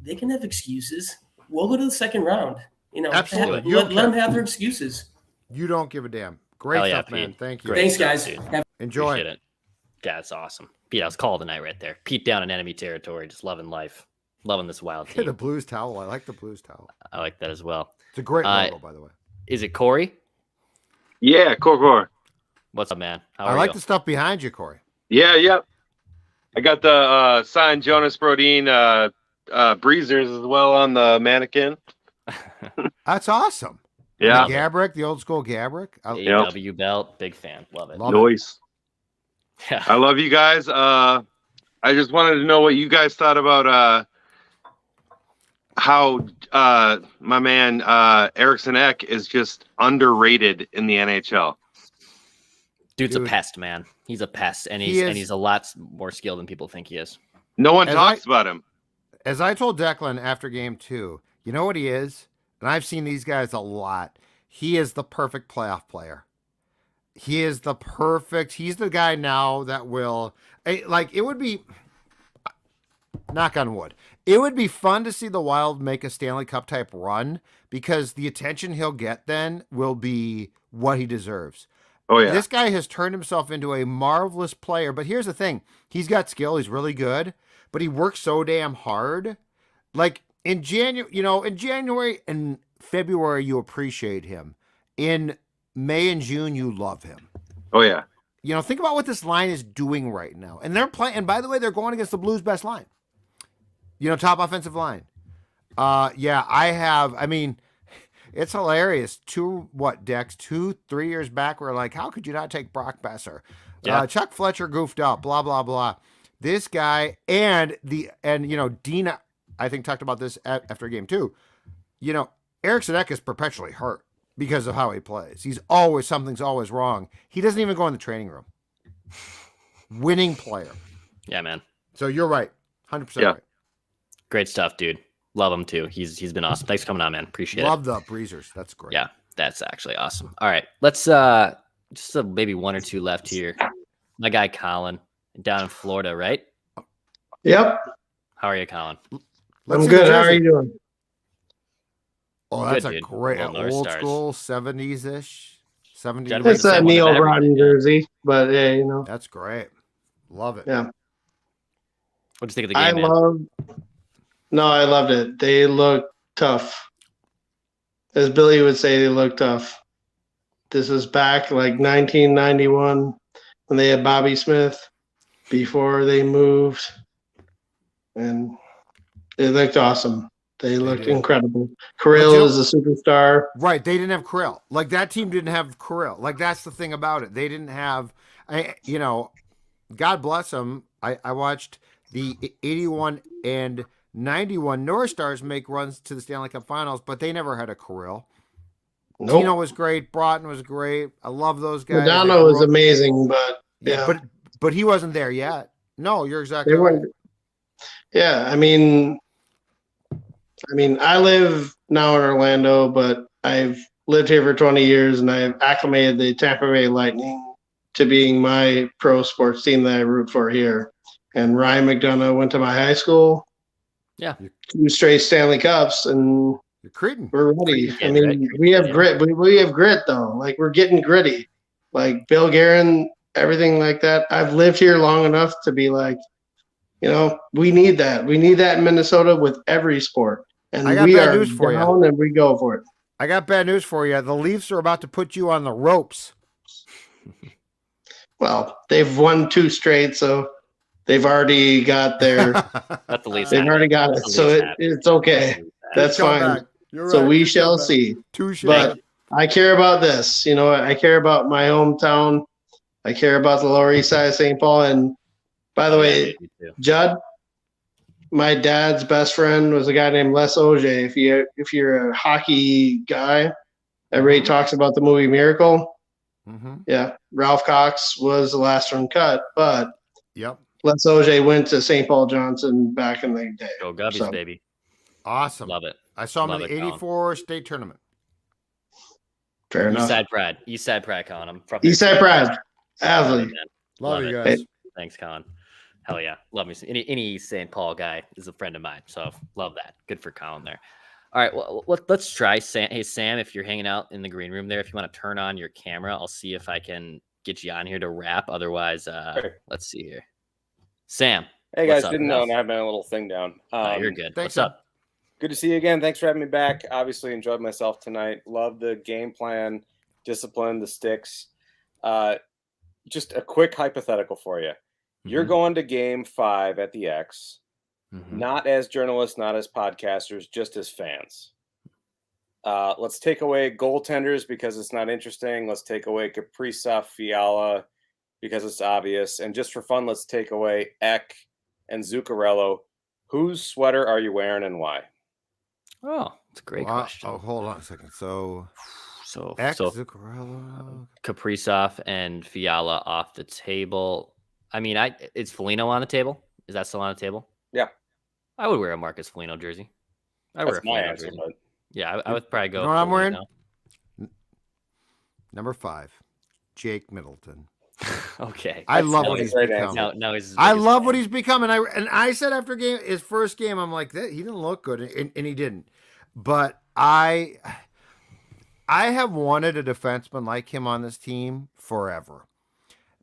[SPEAKER 15] they can have excuses. We'll go to the second round.
[SPEAKER 3] Absolutely.
[SPEAKER 15] Let them have their excuses.
[SPEAKER 3] You don't give a damn. Great stuff, man.
[SPEAKER 2] Pete.
[SPEAKER 3] Thank you.
[SPEAKER 15] Thanks, guys.
[SPEAKER 3] Enjoy.
[SPEAKER 2] Appreciate it. Yeah, it's awesome. Pete, I was called tonight right there. Pete down in enemy territory, just loving life. Loving this Wild team.
[SPEAKER 3] The Blues towel. I like the Blues towel.
[SPEAKER 2] I like that as well.
[SPEAKER 3] It's a great logo, by the way.
[SPEAKER 2] Is it Corey?
[SPEAKER 6] Yeah, Corey.
[SPEAKER 2] What's up, man? How
[SPEAKER 3] I
[SPEAKER 2] are
[SPEAKER 3] like
[SPEAKER 2] you?
[SPEAKER 3] the stuff behind you, Corey.
[SPEAKER 6] Yeah, yep. I got the signed Jonas Brodin breezers as well on the mannequin.
[SPEAKER 3] That's awesome.
[SPEAKER 6] Yeah.
[SPEAKER 3] The Gabrick, the old school Gabrick.
[SPEAKER 2] AW belt, big fan. Love it.
[SPEAKER 6] Noise.
[SPEAKER 2] Yeah.
[SPEAKER 6] I love you guys. I just wanted to know what you guys thought about how my man Eriksson Ek is just underrated in the NHL.
[SPEAKER 2] Dude's a pest, man. He's a pest, and he's a lot more skilled than people think he is.
[SPEAKER 6] No one talks about him.
[SPEAKER 3] As I told Declan after game 2, you know what he is? And I've seen these guys a lot. He is the perfect playoff player. He's the guy now that will, like, it would be, knock on wood, it would be fun to see the Wild make a Stanley Cup type run, because the attention he'll get then will be what he deserves.
[SPEAKER 6] Oh, yeah.
[SPEAKER 3] This guy has turned himself into a marvelous player, but here's the thing. He's got skill. He's really good, but he works so damn hard. Like, in January and February, you appreciate him. In May and June, you love him.
[SPEAKER 6] Oh, yeah.
[SPEAKER 3] Think about what this line is doing right now. And they're playing, and by the way, they're going against the Blues' best line. Top offensive line. It's hilarious. 2-3 years back, we're like, how could you not take Brock Besser?
[SPEAKER 2] Yeah.
[SPEAKER 3] Chuck Fletcher goofed up, blah, blah, blah. This guy and Dean, I think, talked about this after game 2. Eriksson Ek is perpetually hurt. because of how he plays. Something's always wrong. He doesn't even go in the training room. Winning player.
[SPEAKER 2] Yeah, man.
[SPEAKER 3] So you're right. 100% right.
[SPEAKER 2] Great stuff, dude. Love him too. He's been awesome. Thanks for coming on, man. Appreciate
[SPEAKER 3] Love
[SPEAKER 2] it.
[SPEAKER 3] the breezers. That's great.
[SPEAKER 2] Yeah, that's actually awesome. All right, let's just maybe one or two left here. My guy Colin down in Florida, right?
[SPEAKER 16] Yep.
[SPEAKER 2] How are you, Colin?
[SPEAKER 16] I'm good. How are you doing?
[SPEAKER 3] Oh, that's
[SPEAKER 2] Good,
[SPEAKER 3] a
[SPEAKER 2] dude.
[SPEAKER 3] great
[SPEAKER 2] Well, North
[SPEAKER 3] old
[SPEAKER 2] Stars.
[SPEAKER 3] school 70s-ish. 70s.
[SPEAKER 2] Gotta bring
[SPEAKER 16] It's a Neil Brown jersey, but yeah, you know.
[SPEAKER 3] That's great. Love it.
[SPEAKER 16] Yeah.
[SPEAKER 2] What'd you think of the game,
[SPEAKER 16] I loved it. They look tough. As Billy would say, they look tough. This is back like 1991 when they had Bobby Smith before they moved. And they looked awesome. They looked incredible. Kirill is a superstar.
[SPEAKER 3] Right. They didn't have Kirill. Like, that team didn't have Kirill. Like, that's the thing about it. They didn't have, God bless them. I watched the 81 and 91 North Stars make runs to the Stanley Cup Finals, but they never had a Kirill.
[SPEAKER 16] Nope.
[SPEAKER 3] Tino was great. Broughton was great. I love those guys.
[SPEAKER 16] Madonna was amazing, but yeah.
[SPEAKER 3] But he wasn't there yet. No, you're exactly
[SPEAKER 16] They
[SPEAKER 3] right.
[SPEAKER 16] weren't. Yeah, I mean, I live now in Orlando, but I've lived here for 20 years, and I've acclimated the Tampa Bay Lightning to being my pro sports team that I root for here. And Ryan McDonough went to my high school.
[SPEAKER 2] Yeah.
[SPEAKER 16] 2 straight Stanley Cups, and
[SPEAKER 3] you're Cretin.
[SPEAKER 16] We're ready.
[SPEAKER 2] Cretin,
[SPEAKER 16] I mean,
[SPEAKER 2] right?
[SPEAKER 16] we have grit. We have grit, though. Like, we're getting gritty. Like, Bill Guerin, everything like that. I've lived here long enough to be like, we need that. We need that in Minnesota with every sport. And
[SPEAKER 3] I got
[SPEAKER 16] we
[SPEAKER 3] bad
[SPEAKER 16] are
[SPEAKER 3] news for you.
[SPEAKER 16] down and we go for it.
[SPEAKER 3] I got bad news for you. The Leafs are about to put you on the ropes.
[SPEAKER 16] Well, they've won 2 straight, so they've already got their.
[SPEAKER 2] That's the Leafs.
[SPEAKER 16] They've already got it, so it's okay. That's fine. So we shall see. But I care about this. I care about my hometown. I care about the Lower East Side of St. Paul. And by the way, Judd, my dad's best friend was a guy named Les Auger. If you're a hockey guy, everybody talks about the movie Miracle. Yeah, Ralph Cox was the last one cut, but Les Auger went to St. Paul Johnson back in the day.
[SPEAKER 2] Go Gubbies, baby.
[SPEAKER 3] Awesome.
[SPEAKER 2] Love it.
[SPEAKER 3] I saw him
[SPEAKER 2] Love
[SPEAKER 3] in the
[SPEAKER 2] it, Colin.
[SPEAKER 3] 84 state tournament.
[SPEAKER 16] Fair enough.
[SPEAKER 2] East Side Pride, Colin. I'm from
[SPEAKER 16] East Side Pride. Athlete.
[SPEAKER 3] Love you
[SPEAKER 2] it.
[SPEAKER 3] guys.
[SPEAKER 2] Thanks, Colin. Hell yeah. Love me. Any St. Paul guy is a friend of mine. So love that. Good for Colin there. All right. Well, let's try Sam. Hey, Sam, if you're hanging out in the green room there, if you want to turn on your camera, I'll see if I can get you on here to rap. Otherwise, let's see here. Sam.
[SPEAKER 17] Hey, guys.
[SPEAKER 2] Up,
[SPEAKER 17] Didn't know. I have my little thing down.
[SPEAKER 2] You're good.
[SPEAKER 3] Thanks,
[SPEAKER 2] what's up?
[SPEAKER 17] Good to see you again. Thanks for having me back. Obviously enjoyed myself tonight. Love the game plan, discipline, the sticks. Just a quick hypothetical for you. You're going to game 5 at the X, not as journalists, not as podcasters, just as fans. Let's take away goaltenders because it's not interesting. Let's take away Kaprizov, Fiala because it's obvious. And just for fun, let's take away Ek and Zuccarello. Whose sweater are you wearing and why?
[SPEAKER 2] Oh, it's a great question.
[SPEAKER 3] Oh, hold on a second. So
[SPEAKER 2] Zuccarello, Kaprizov, and Fiala off the table. I mean, it's Foligno on the table. Is that still on the table?
[SPEAKER 17] Yeah.
[SPEAKER 2] I would wear a Marcus Foligno jersey.
[SPEAKER 17] That's my answer, but
[SPEAKER 2] yeah, I would probably go.
[SPEAKER 3] You know what I'm wearing?
[SPEAKER 2] Foligno.
[SPEAKER 3] Number 5, Jake Middleton.
[SPEAKER 2] Okay.
[SPEAKER 3] I love what he's become. I love what he's become. And I said after his first game, I'm like, he didn't look good, and he didn't. But I have wanted a defenseman like him on this team forever.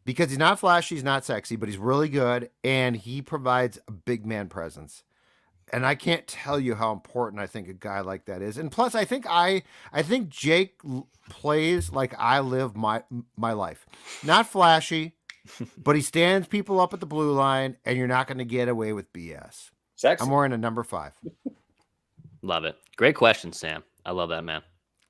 [SPEAKER 3] Because he's not flashy, he's not sexy, but he's really good, and he provides a big man presence. And I can't tell you how important I think a guy like that is. And plus, I think Jake plays like I live my life. Not flashy, but he stands people up at the blue line, and you're not going to get away with BS.
[SPEAKER 17] Sexy.
[SPEAKER 3] I'm wearing a number 5.
[SPEAKER 2] Love it. Great question, Sam. I love that, man.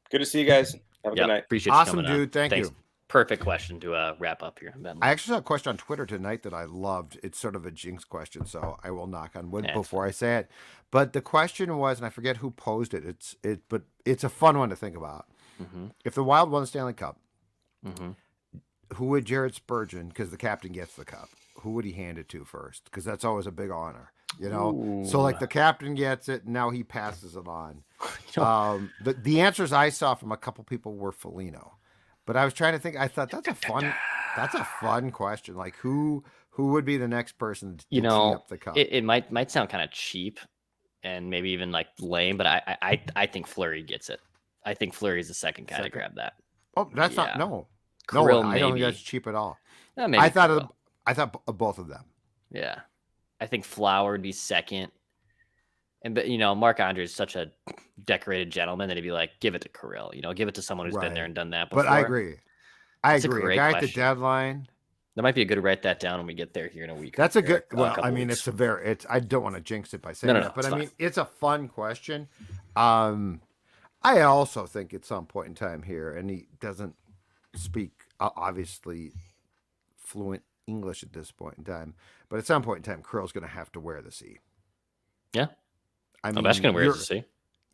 [SPEAKER 17] Good to see you guys. Have a good night.
[SPEAKER 2] Appreciate you
[SPEAKER 3] Awesome,
[SPEAKER 2] coming on.
[SPEAKER 3] dude. Thanks.
[SPEAKER 2] You. Perfect question to wrap up here.
[SPEAKER 3] I actually saw a question on Twitter tonight that I loved. It's sort of a jinx question, so I will knock on wood before I say it. But the question was, and I forget who posed it. But it's a fun one to think about. If the Wild won the Stanley Cup,
[SPEAKER 2] Mm-hmm.
[SPEAKER 3] who would Jared Spurgeon, because the captain gets the cup, who would he hand it to first? Because that's always a big honor, you know? So, like, the captain gets it, and now he passes it on. The answers I saw from a couple people were Foligno. But I was trying to think, I thought that's a fun question. Like, who would be the next person to tee up the cup?
[SPEAKER 2] It might sound kind of cheap and maybe even like lame, but I think Fleury gets it. I think Fleury is the second guy to grab that.
[SPEAKER 3] Oh, that's not no.
[SPEAKER 2] Kirill,
[SPEAKER 3] I don't think
[SPEAKER 2] maybe.
[SPEAKER 3] that's cheap at all.
[SPEAKER 2] Maybe
[SPEAKER 3] I thought
[SPEAKER 2] Kirill.
[SPEAKER 3] of both of them.
[SPEAKER 2] Yeah, I think Flower would be second, but Marc-Andre is such a decorated gentleman that he'd be like, give it to Kirill. Give it to someone who's been there and done that before.
[SPEAKER 3] But I agree.
[SPEAKER 2] That's
[SPEAKER 3] a guy at the
[SPEAKER 2] question.
[SPEAKER 3] deadline.
[SPEAKER 2] That might be a good write that down when we get there here in a week.
[SPEAKER 3] That's a good. Well,
[SPEAKER 2] couple
[SPEAKER 3] I mean,
[SPEAKER 2] weeks.
[SPEAKER 3] I don't want to jinx it by saying
[SPEAKER 2] No,
[SPEAKER 3] that, but
[SPEAKER 2] it's
[SPEAKER 3] I mean,
[SPEAKER 2] fine.
[SPEAKER 3] it's a fun question. I also think at some point in time here, and he doesn't speak obviously fluent English at this point in time, but at some point in time, Kirill's going to have to wear the C.
[SPEAKER 2] Yeah,
[SPEAKER 3] I mean,
[SPEAKER 2] Ovechkin wears the C.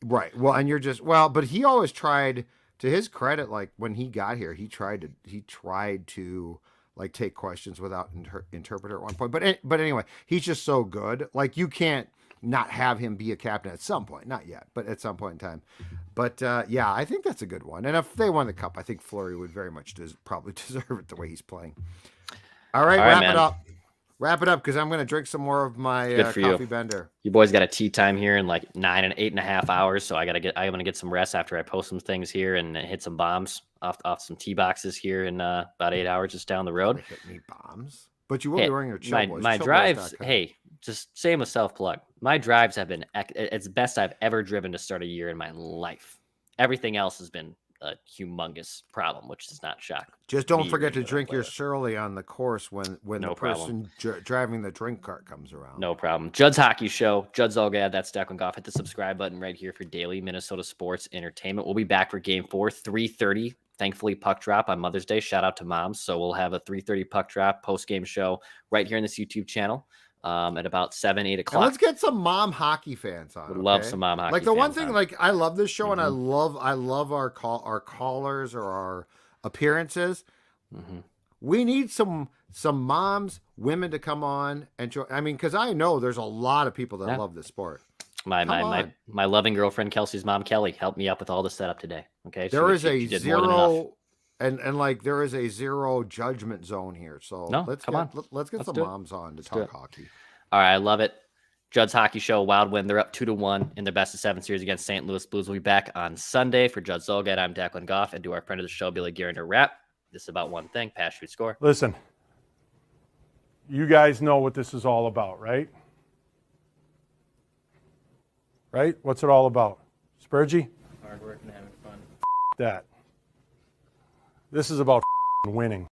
[SPEAKER 3] Right. Well, and you're just but he always tried. To his credit, like when he got here, he tried to like take questions without interpreter at one point. But anyway, he's just so good. Like you can't not have him be a captain at some point. Not yet, but at some point in time. But yeah, I think that's a good one. And if they won the cup, I think Fleury would very much probably deserve it the way he's playing. All right, wrap it up. Wrap it up because I'm going to drink some more of my coffee bender.
[SPEAKER 2] You boys got a tea time here in like 8.5 hours, so I'm gonna get some rest after I post some things here and hit some bombs off some tee boxes here in about 8 hours just down the road.
[SPEAKER 3] Hit me bombs, but you will be wearing your chill boys.
[SPEAKER 2] My drives. Hey, just same as self plug. My drives have been it's the best I've ever driven to start a year in my life. Everything else has been a humongous problem, which does not shock.
[SPEAKER 3] Just don't forget to drink your Shirley on the course when
[SPEAKER 2] No
[SPEAKER 3] the person driving the drink cart comes around.
[SPEAKER 2] No problem. Judd's Hockey Show. Judd Zolgad, that's Declan Goff. Hit the subscribe button right here for daily Minnesota sports entertainment. We'll be back for Game 4, 3:30. Thankfully, puck drop on Mother's Day. Shout out to moms. So we'll have a 3:30 puck drop post-game show right here in this YouTube channel at about 7, 8 o'clock.
[SPEAKER 3] And let's get some mom hockey fans on.
[SPEAKER 2] Would love some mom hockey
[SPEAKER 3] Like the one
[SPEAKER 2] fans
[SPEAKER 3] thing,
[SPEAKER 2] on.
[SPEAKER 3] like I love this show, and I love our callers or our appearances. We need some moms, women to come on and join. I mean, because I know there's a lot of people that love this sport.
[SPEAKER 2] My loving girlfriend Kelsey's mom Kelly helped me up with all the setup today. Okay,
[SPEAKER 3] There is
[SPEAKER 2] she
[SPEAKER 3] a
[SPEAKER 2] did more than enough.
[SPEAKER 3] zero, and like there is a zero judgment zone here. So let's get some moms on to talk hockey.
[SPEAKER 2] All right, I love it. Judd's Hockey Show, Wild win. They're up 2-1 in their best of 7 series against St. Louis Blues. We'll be back on Sunday for Judd Zolgad. I'm Declan Goff, and to our friend of the show, Billy Guerin, to wrap. This is about one thing: pass, shoot, score.
[SPEAKER 1] Listen, you guys know what this is all about, right? Right? What's it all about? Spurgey?
[SPEAKER 11] Hard work and having fun.
[SPEAKER 1] That. This is about winning.